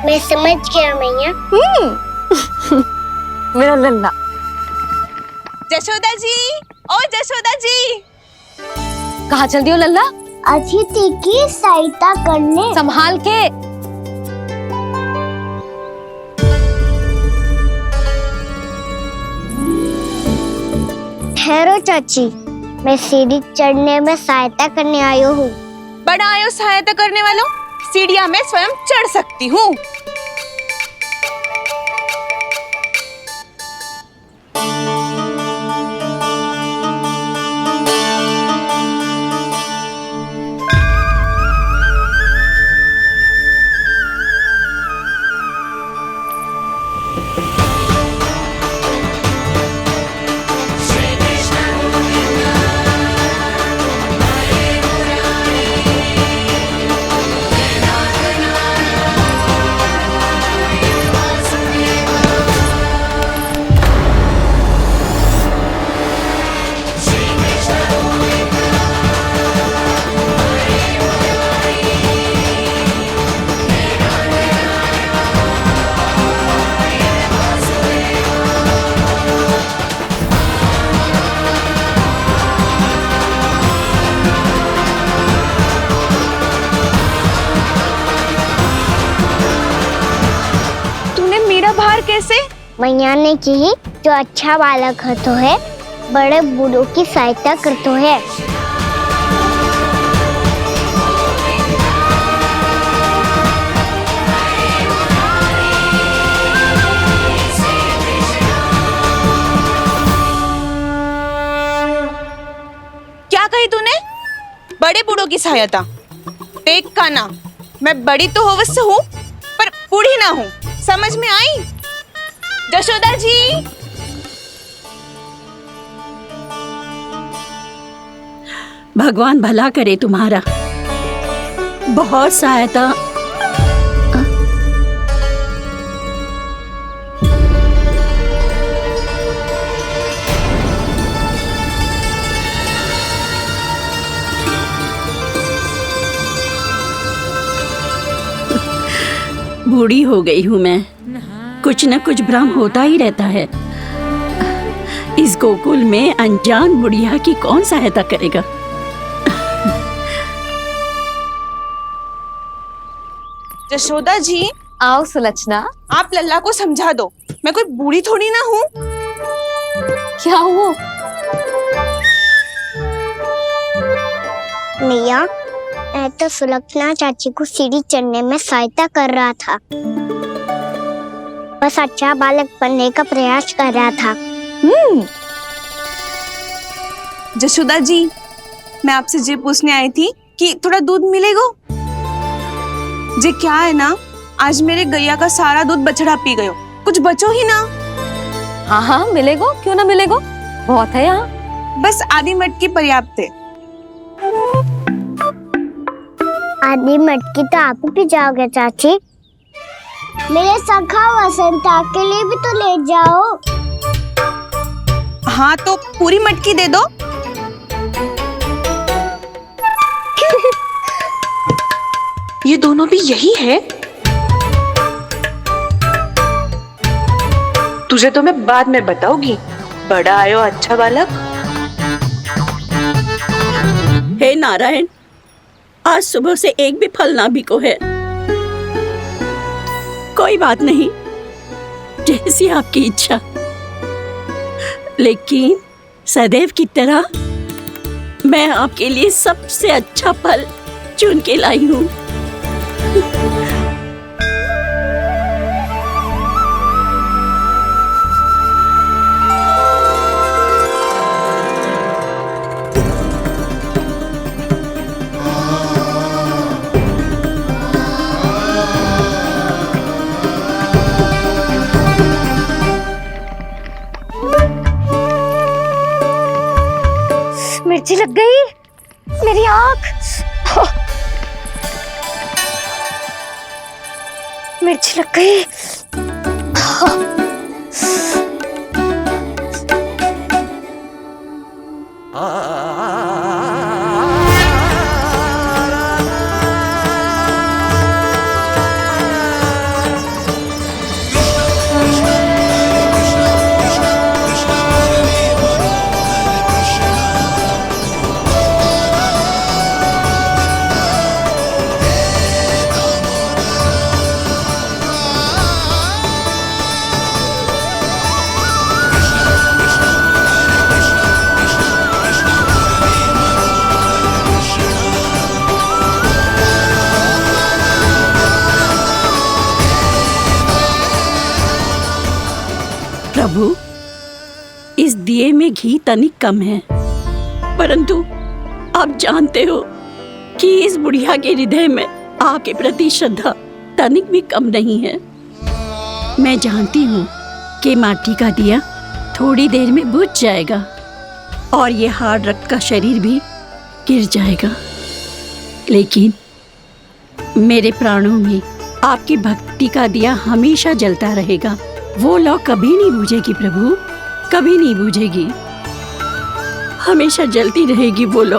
मैं समझ गया मैया। मेरा लल्ला। जशोदा जी, ओ जशोदा जी, कहाँ चल दियो लल्ला? अतिथि की सहायता करने। संभाल के। ठहरो चाची, मैं सीढ़ी चढ़ने में सहायता करने आई हूँ। बड़ा आयो सहायता करने वालों, सीढ़ियां मैं स्वयं चढ़ सकती हूँ। कैसे? मैया ने की जो अच्छा बालक होतो है, बड़े बूढ़ों की सहायता करतो है। क्या कही तूने? बड़े बूढ़ों की सहायता? देख कान्हा, मैं बड़ी तो अवश्य हूँ पर बूढ़ी ना हूँ, समझ में आई? जशोदा जी, भगवान भला करे तुम्हारा। बहुत सहायता। बूढ़ी हो गई हूँ मैं, कुछ न कुछ भ्रम होता ही रहता है। इस गोकुल में अनजान बुढ़िया की कौन सहायता करेगा? जशोदा जी, आओ सुलक्षणा। आप लल्ला को समझा दो, मैं कोई बूढ़ी थोड़ी ना हूँ। क्या हुआ? मैया, मैं तो सुलक्षणा चाची को सीढ़ी चढ़ने में सहायता कर रहा था, बस अच्छा बालक बनने का प्रयास कर रहा था। जशोदा जी, मैं आपसे जे पूछने आई थी कि थोड़ा दूध मिलेगा? जे क्या है ना, आज मेरे गैया का सारा दूध बछड़ा पी गयो, कुछ बचो ही ना। हाँ हाँ मिलेगो, क्यों ना मिलेगो, बहुत है यहाँ। बस आधी मटकी पर्याप्त है। आधी मटकी तो आप ही पी जाओगे चाची। मेरे सखा वसंता के लिए भी तो ले जाओ। हाँ तो पूरी मटकी दे दो। ये दोनों भी यही है? तुझे तो मैं बाद में बताऊंगी। बड़ा आयो अच्छा बालक। हे नारायण, आज सुबह से एक भी फल ना बिको है। कोई बात नहीं, जैसी आपकी इच्छा। लेकिन सदैव की तरह मैं आपके लिए सबसे अच्छा फल चुन के लाई हूँ। मिर्ची लग गई मेरी आँख। मिर्ची लग गई। प्रभु, इस दिए में घी तनिक कम है, परंतु आप जानते हो कि इस बुढ़िया के हृदय में आपके प्रति श्रद्धा तनिक भी कम नहीं है। मैं जानती हूँ कि माटी का दिया थोड़ी देर में बुझ जाएगा और ये हार्ड रक्त का शरीर भी गिर जाएगा, लेकिन मेरे प्राणों में आपकी भक्ति का दिया हमेशा जलता रहेगा। वो लौ कभी नहीं बुझेगी प्रभु, कभी नहीं बुझेगी, हमेशा जलती रहेगी वो लौ।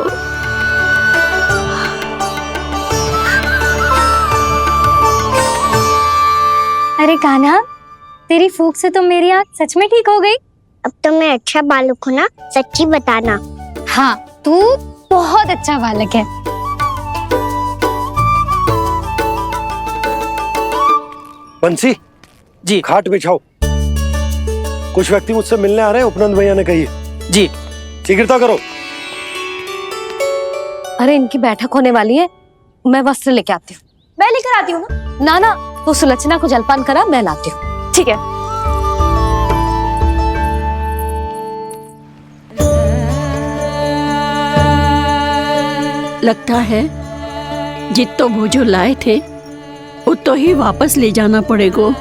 अरे कान्हा, तेरी फूंक से तो मेरी आँख सच में ठीक हो गई। अब तो मैं अच्छा बालक हूँ ना, सच्ची बताना। हाँ, तू बहुत अच्छा बालक है। बंसी जी, खाट बिछाओ। कुछ व्यक्ति मुझसे मिलने आ रहे हैं, उपनंद भैया ने कही है। जी, शीघ्रता करो। अरे इनकी बैठक होने वाली है, मैं वस्त्र लेके आती हूँ। मैं लेकर आती हूँ ना। ना ना, तो सुलक्षणा को जलपान करा, मैं लाती हूँ। ठीक है। लगता है जितो भोजो लाए थे उतो ही वापस ले जाना पड़ेगा।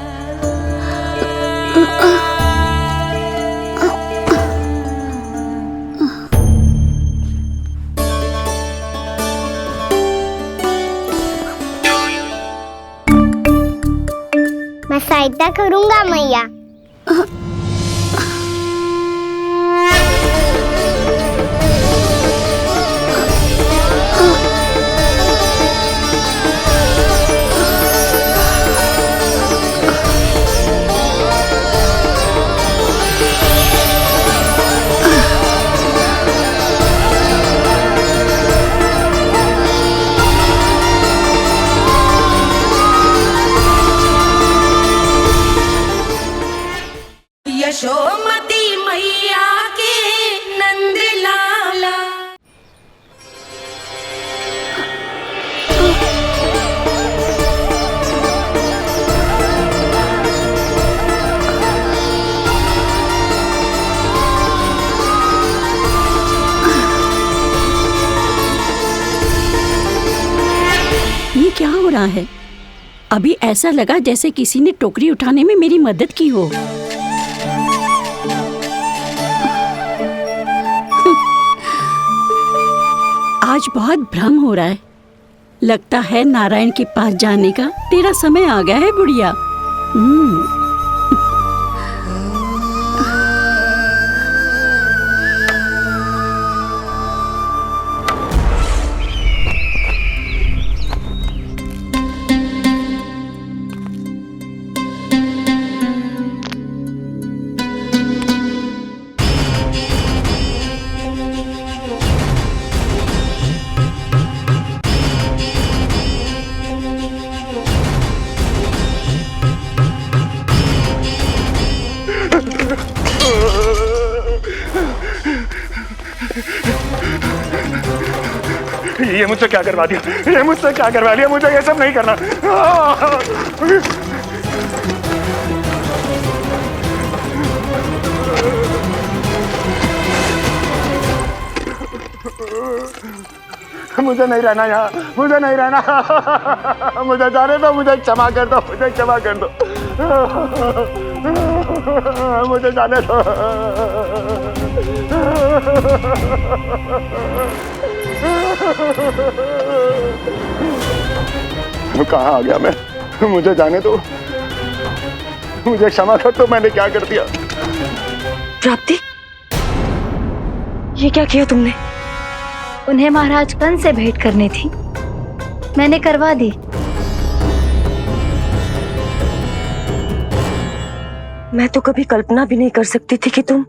मैं सहायता करूंगा मैया। क्या हो रहा है? अभी ऐसा लगा जैसे किसी ने टोकरी उठाने में मेरी मदद की हो। आज बहुत भ्रम हो रहा है। लगता है नारायण के पास जाने का तेरा समय आ गया है बुढ़िया। ये मुझसे क्या करवा दिया? ये मुझसे क्या करवा दिया? मुझे ये सब नहीं करना। मुझे नहीं रहना यहाँ, मुझे नहीं रहना। मुझे जाने दो, मुझे क्षमा कर दो, मुझे क्षमा कर दो, मुझे जाने दो। कहाँ आ गया मैं? मुझे जाने दो, मुझे क्षमा कर दो। मैंने क्या कर दिया? प्राप्ति, ये क्या किया तुमने? उन्हें महाराज कंस से भेंट करनी थी, मैंने करवा दी। मैं तो कभी कल्पना भी नहीं कर सकती थी कि तुम,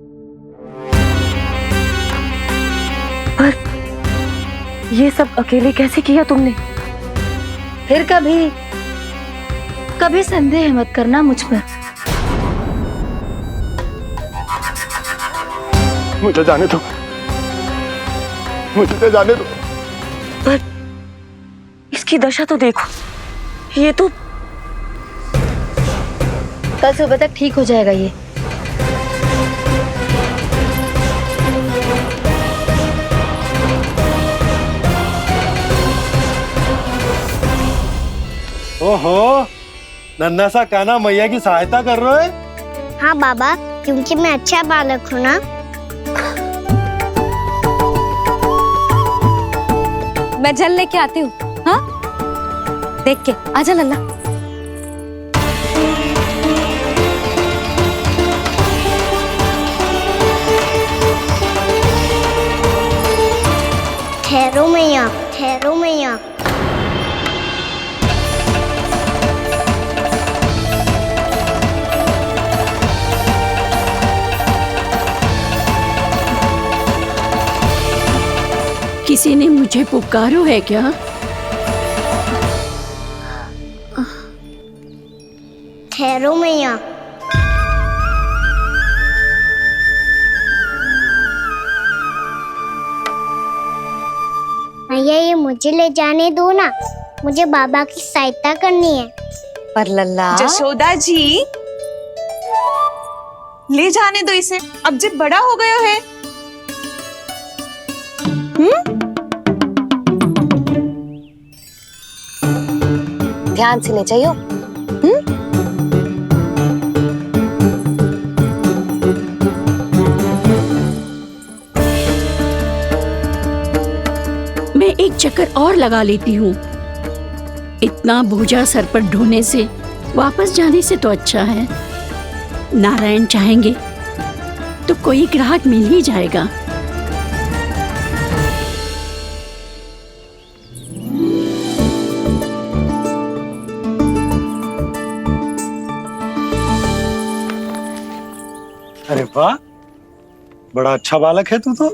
पर ये सब अकेले कैसे किया तुमने? फिर कभी संदेह मत करना मुझ पर। मुझे जाने दो, मुझे जाने दो। पर इसकी दशा तो देखो, ये तो कल सुबह तक ठीक हो जाएगा ये। ओहो, नन्हा सा कान्हा मैया की सहायता कर रहे हो? हाँ बाबा, क्योंकि मैं अच्छा बालक हूँ ना। मैं जल लेके आती हूँ। हाँ, देख के आजा लल्ला। ठहरो मैया, ठहरो मैया। किसी ने मुझे पुकारो है क्या? ठहरो मैया। मैया, ये मुझे ले जाने दो ना, मुझे बाबा की सहायता करनी है। पर लल्ला। जशोदा जी, ले जाने दो इसे, अब जब बड़ा हो गया है। ध्यान से ले जाइयो। मैं एक चक्कर और लगा लेती हूँ। इतना बोझा सर पर ढोने से वापस जाने से तो अच्छा है। नारायण चाहेंगे तो कोई ग्राहक मिल ही जाएगा। अरे वाह, बड़ा अच्छा बालक है तू तो।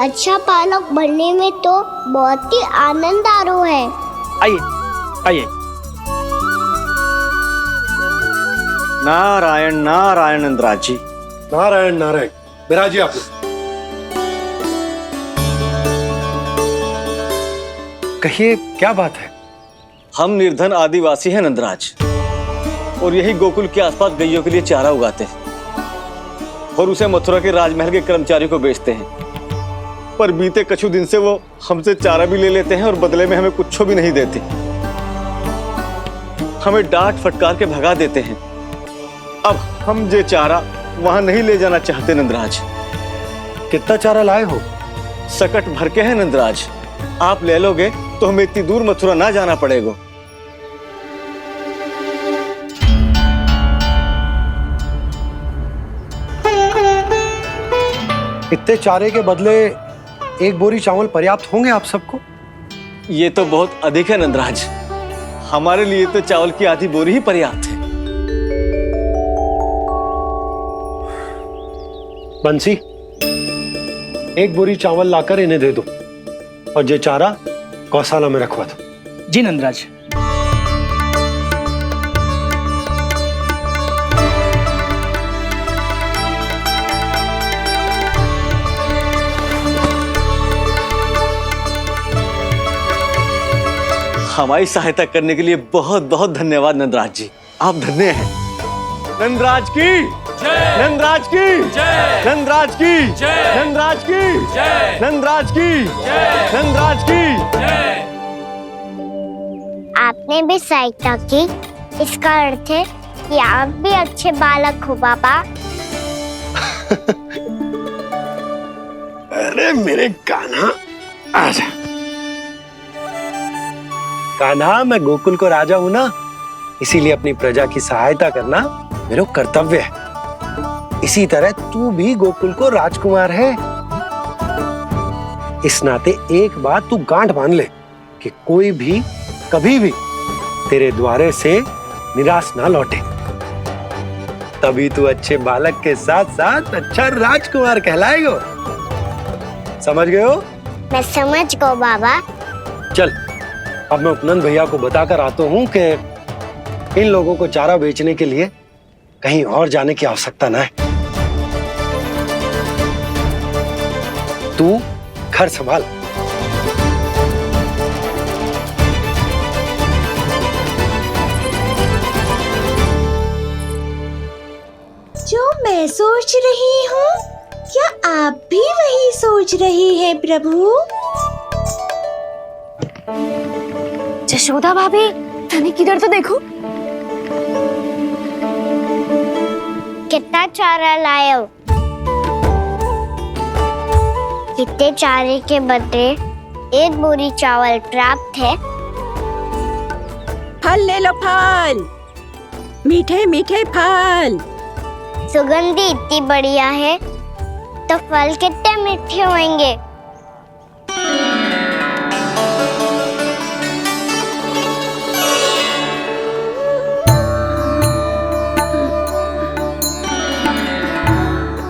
अच्छा बालक बनने में तो बहुत ही आनंद आ रहा है। आइए आइए। नारायण नारायण नंदराज जी। नारायण नारायण। बिराजिए आप। कहिए, क्या बात है? हम निर्धन आदिवासी हैं नंदराज, और यही गोकुल के आसपास गैयों के लिए चारा उगाते हैं। और उसे मथुरा के राजमहल के कर्मचारियों को बेचते हैं। पर बीते कुछ दिन से वो हमसे चारा भी ले लेते हैं और बदले में हमें कुछ भी नहीं देते। हमें डांट फटकार के भगा देते हैं। अब हम ये चारा वहां नहीं ले जाना चाहते नंदराज। कितना चारा लाए हो? सकट भर के है नंदराज। आप ले लोगे तो हमें इतनी दूर मथुरा ना जाना पड़ेगा। इतने चारे के बदले एक बोरी चावल पर्याप्त होंगे आप सबको? ये तो बहुत अधिक है नंदराज। हमारे लिए तो चावल की आधी बोरी ही पर्याप्त है। बंसी, एक बोरी चावल लाकर इन्हें दे दो और ये चारा गौशाला में रखवा दो। जी नंदराज। हमारी सहायता करने के लिए बहुत बहुत धन्यवाद नंदराज जी। आप धन्य हैं। नंदराज की जय, नंदराज की जय, नंदराज की जय, नंदराज की जय, नंदराज की जय, नंदराज की जय। आपने भी सहायता की, इसका अर्थ है कि आप भी अच्छे बालक हो बाबा। अरे मेरे कान्हा, आजा। कान्हा, मैं गोकुल को राजा हूं ना, इसीलिए अपनी प्रजा की सहायता करना मेरा कर्तव्य है। इसी तरह तू भी गोकुल को राजकुमार है। इस नाते एक बात तू गांठ बांध ले कि कोई भी कभी भी तेरे द्वारे से निराश ना लौटे। तभी तू अच्छे बालक के साथ साथ अच्छा राजकुमार कहलाएगा। समझ गए हो? मैं समझ गया बाबा। चल, अब मैं उपनंद भैया को बताकर आता हूँ कि इन लोगों को चारा बेचने के लिए कहीं और जाने की आवश्यकता ना है। तू घर संभाल। जो मैं सोच रही हूँ, क्या आप भी वही सोच रही हैं प्रभु? यशोदा भाभी, तनिक इधर तो देखो। कितना चारा लाए हो? कितने चारे के बदले एक बोरी चावल प्राप्त है। फल ले लो, फल, मीठे मीठे फल। सुगंधी इतनी बढ़िया है तो फल कितने मीठे होंगे।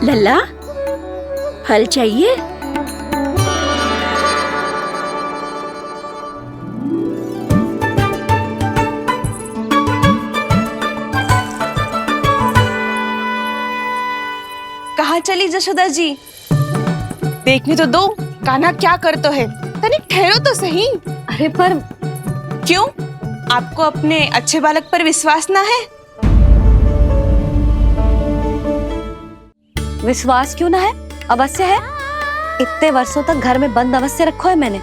लल्ला, फल चाहिए? कहाँ चली जशोदा जी? देखने तो दो, कान्हा क्या करते है। तनिक ठहरो तो सही। अरे पर क्यों? आपको अपने अच्छे बालक पर विश्वास ना है? विश्वास क्यों ना है? अवश्य है। इतने वर्षों तक घर में बंद अवश्य रखो है मैंने,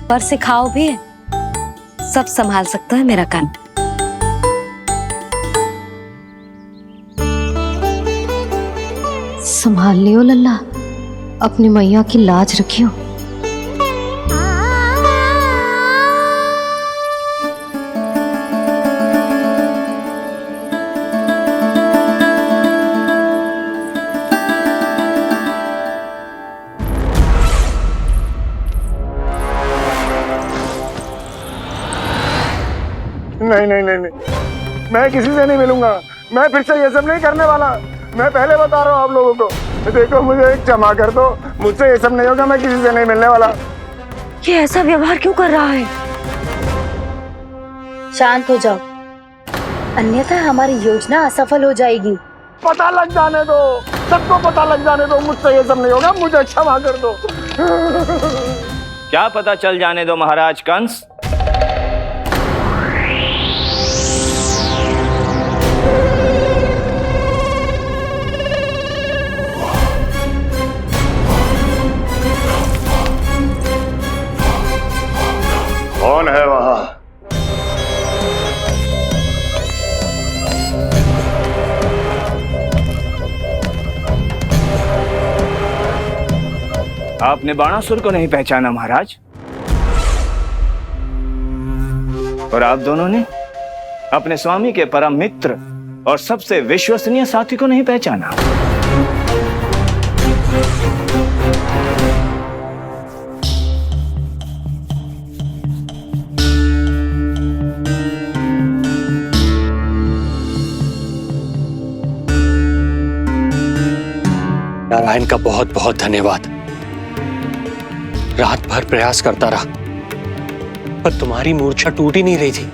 पर सिखाओ भी है। सब संभाल सकता है मेरा कान। संभाल लियो लल्ला, अपनी मैया की लाज रखियो। नहीं नहीं नहीं नहीं, मैं किसी से नहीं मिलूंगा। मैं फिर से ये सब नहीं करने वाला। मैं पहले बता रहा हूँ आप लोगों को। देखो, मुझे एक क्षमा कर दो, मुझसे ये सब नहीं होगा। मैं किसी से नहीं मिलने वाला। ये ऐसा व्यवहार क्यों कर रहा है? शांत हो जाओ, अन्यथा हमारी योजना असफल हो जाएगी। पता लग जाने दो, सबको पता लग जाने दो। मुझसे ये सब नहीं होगा, मुझे क्षमा कर दो। क्या पता चल जाने दो महाराज कंस? आपने बाणासुर को नहीं पहचाना महाराज, और आप दोनों ने अपने स्वामी के परम मित्र और सबसे विश्वसनीय साथी को नहीं पहचाना। नारायण का बहुत बहुत धन्यवाद। रात भर प्रयास करता रहा, पर तुम्हारी मूर्छा टूट ही नहीं रही थी।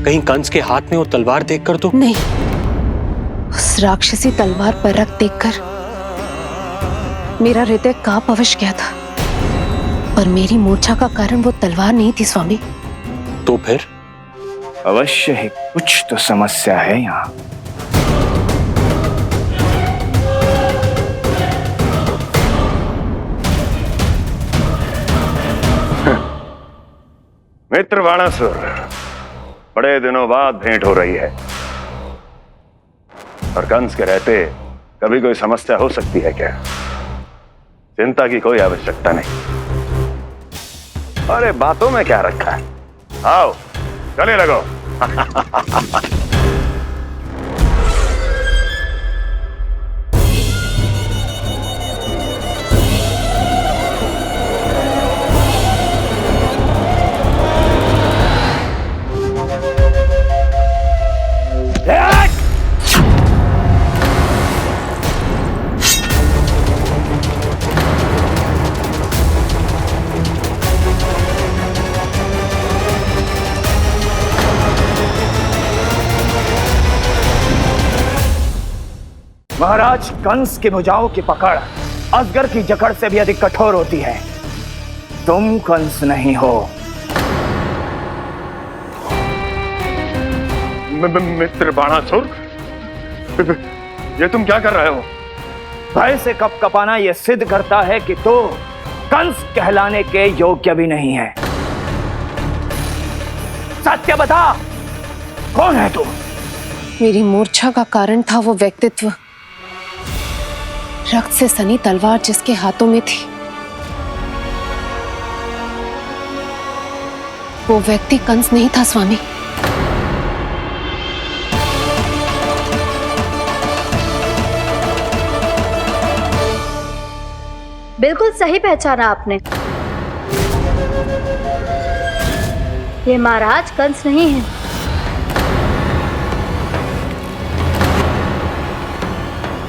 कहीं कंस के हाथ में वो तलवार देखकर तो नहीं, उस राक्षसी तलवार पर रख देखकर मेरा हृदय कांप अवश गया था, पर मेरी मूर्छा का कारण वो तलवार नहीं थी स्वामी। तो फिर? अवश्य ही कुछ तो समस्या है यहाँ। मित्र बाणासुर, बड़े दिनों बाद भेंट हो रही है, और कंस के रहते कभी कोई समस्या हो सकती है क्या? चिंता की कोई आवश्यकता नहीं। अरे बातों में क्या रखा है, आओ गले लगो। महाराज, कंस की भुजाओं की पकड़ अजगर की जकड़ से भी अधिक कठोर होती है। तुम कंस नहीं हो। मित्र बाणासुर, ये तुम क्या कर रहे हो? भय से कपकपाना यह सिद्ध करता है कि तो कंस कहलाने के योग्य भी नहीं है। सत्य बता, कौन है तू? मेरी मूर्छा का कारण था वो व्यक्तित्व, रक्त से सनी तलवार जिसके हाथों में थी। वो व्यक्ति कंस नहीं था स्वामी। बिल्कुल सही पहचाना आपने। ये महाराज कंस नहीं है।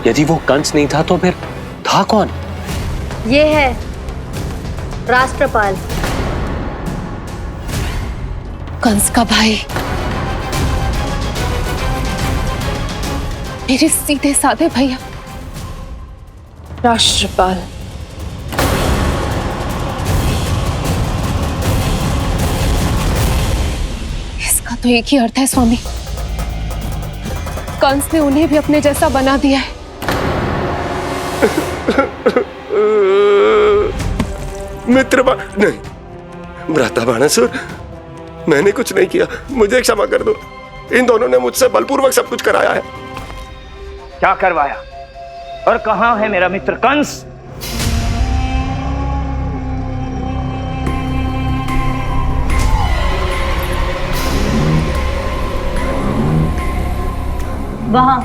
यदि वो कंस नहीं था तो फिर था कौन? ये है राष्ट्रपाल, कंस का भाई, मेरे सीधे साधे भैया राष्ट्रपाल। इसका तो एक ही अर्थ है स्वामी, कंस ने उन्हें भी अपने जैसा बना दिया है। मित्र नहीं, भ्राता बाणासुर, मैंने कुछ नहीं किया, मुझे क्षमा कर दो। इन दोनों ने मुझसे बलपूर्वक सब कुछ कराया है। क्या करवाया और कहां है मेरा मित्र कंस? वहां।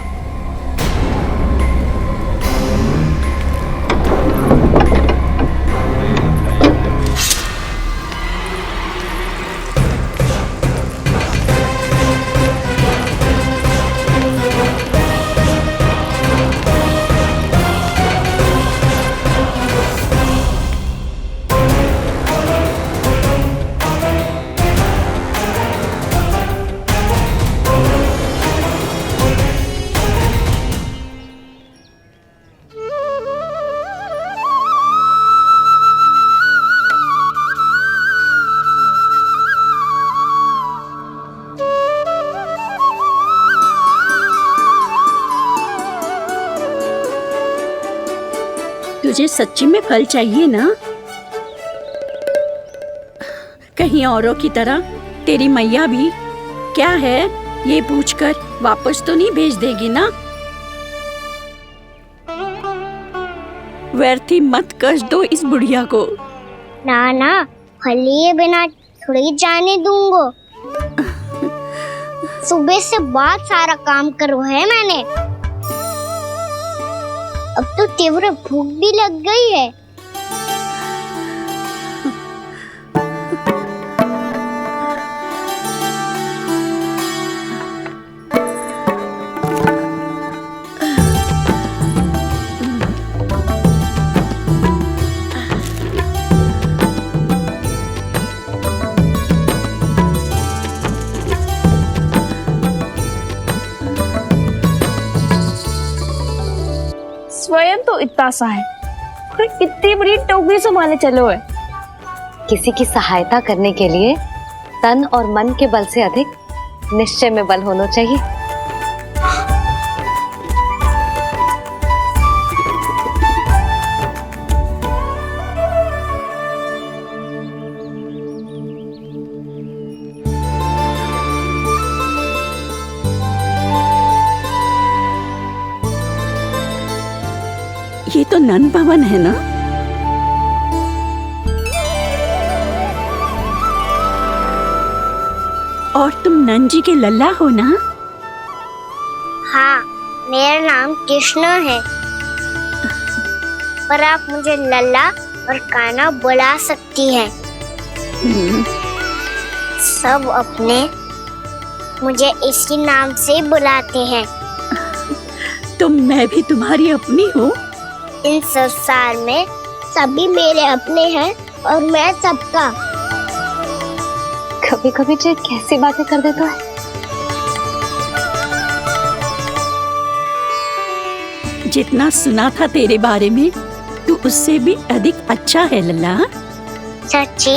तुझे सच्ची में फल चाहिए ना? कहीं औरों की तरह तेरी मैया भी क्या है ये पूछकर वापस तो नहीं भेज देगी ना? व्यर्थ ही मत कष्ट दो इस बुढ़िया को। ना ना, फल लिए बिना थोड़ी जाने दूंगा। सुबह से बहुत सारा काम करो है मैंने। अब तो तीव्र भूख भी लग गई है। स्वयं तो इतना सा है, फिर इतनी बड़ी टोकरी संभाले चलो है। किसी की सहायता करने के लिए तन और मन के बल से अधिक निश्चय में बल होना चाहिए। ये तो नन भवन है ना? और तुम नन जी के लल्ला हो ना? हाँ, मेरा नाम कृष्ण है, पर आप मुझे लल्ला और कान्हा बुला सकती हैं। सब अपने मुझे इसी नाम से बुलाते हैं। तो मैं भी तुम्हारी अपनी हूँ। इन संसार में सभी मेरे अपने हैं और मैं सबका। कभी कभी जो कैसी बातें कर देता है। जितना सुना था तेरे बारे में, तू उससे भी अधिक अच्छा है लल्ला। सच्ची?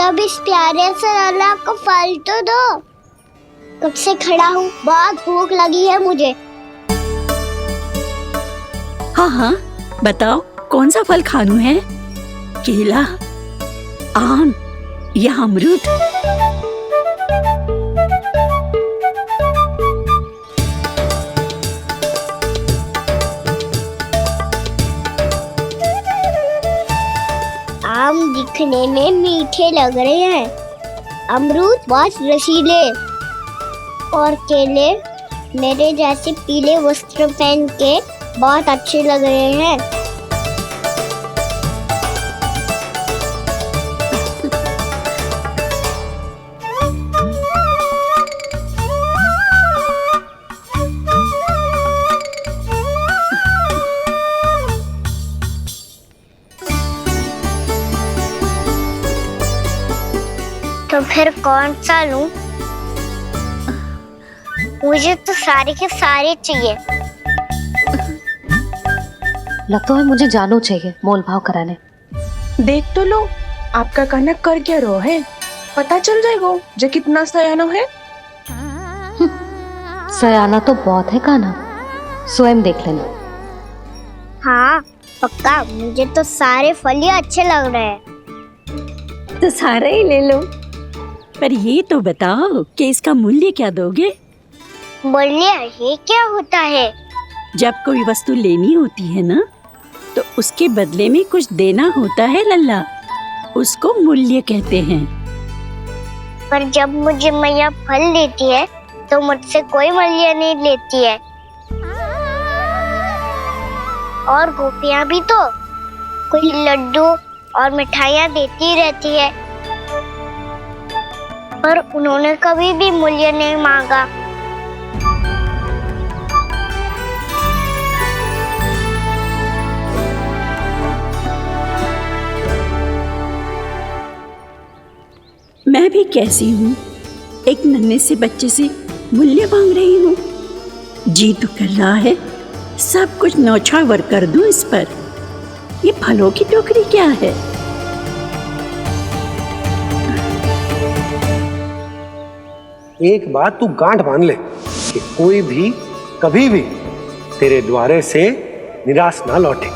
तब इस प्यारे से लल्ला को फल तो दो। कब से खड़ा हूँ, बहुत भूख लगी है मुझे। हाँ हाँ, बताओ कौन सा फल खानू है? केला, आम या अमरूद? आम दिखने में मीठे लग रहे हैं, अमरूद बहुत रसीले और केले मेरे जैसे पीले वस्त्र पहन के बहुत अच्छे लग रहे हैं। तो फिर कौन सा लूं? मुझे तो सारे के सारे चाहिए। लगता है मुझे जानू चाहिए मोल भाव कराने। देख तो लो, आपका कान्हा कर क्या रहा है, पता चल जाएगा जो कितना सयाना है। सयाना तो बहुत है कान्हा, स्वयं देख लेना। हाँ पक्का, मुझे तो सारे फल ही अच्छे लग रहे हैं। तो सारे ही ले लो। पर ये तो बताओ कि इसका मूल्य क्या दोगे? मूल्य ये क्या होता है? जब कोई वस्तु लेनी होती है ना, तो उसके बदले में कुछ देना होता है लल्ला, उसको मूल्य कहते हैं। पर जब मुझे मैया फल देती है तो मुझसे कोई मूल्य नहीं लेती है। और गोपियां भी तो कोई लड्डू और मिठाइयाँ देती रहती है, पर उन्होंने कभी भी मूल्य नहीं मांगा। मैं भी कैसी हूँ, एक नन्हे से बच्चे से मूल्य मांग रही हूँ। जी तो कर रहा है सब कुछ न्यौछावर कर दूं इस पर। ये फलों की टोकरी क्या है? एक बात तू गांठ बांध ले कि कोई भी कभी भी तेरे द्वारे से निराश ना लौटे,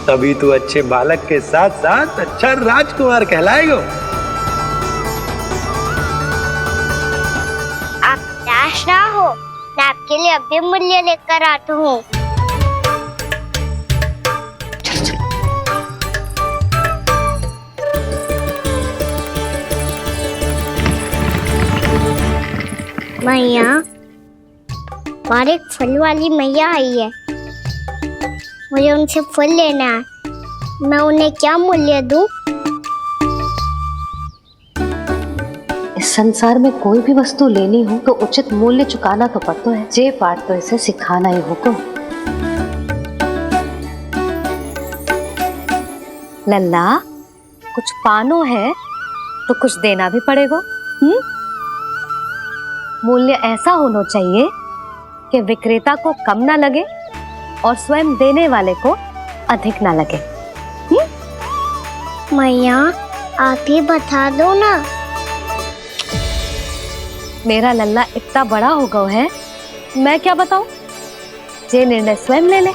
तभी तू अच्छे बालक के साथ साथ अच्छा राजकुमार कहलाएगा। आप निराश ना हो, मैं आपके लिए अभी मूल्य लेकर आता हूँ। मैया, बाहर एक फल वाली मैया आई है, मुझे उनसे फल लेना है। मैं उन्हें क्या मूल्य दूं? इस संसार में कोई भी वस्तु लेनी हो तो उचित मूल्य चुकाना तो पड़ता है। जे पाठ तो इसे सिखाना ही होगा। लल्ला, कुछ पानो है तो कुछ देना भी पड़ेगा। मूल्य ऐसा होना चाहिए कि विक्रेता को कम ना लगे और स्वयं देने वाले को अधिक ना लगे। मैया, आप ही बता दो ना। मेरा लल्ला इतना बड़ा हो गया है, मैं क्या बताऊं? जे निर्णय स्वयं ले ले।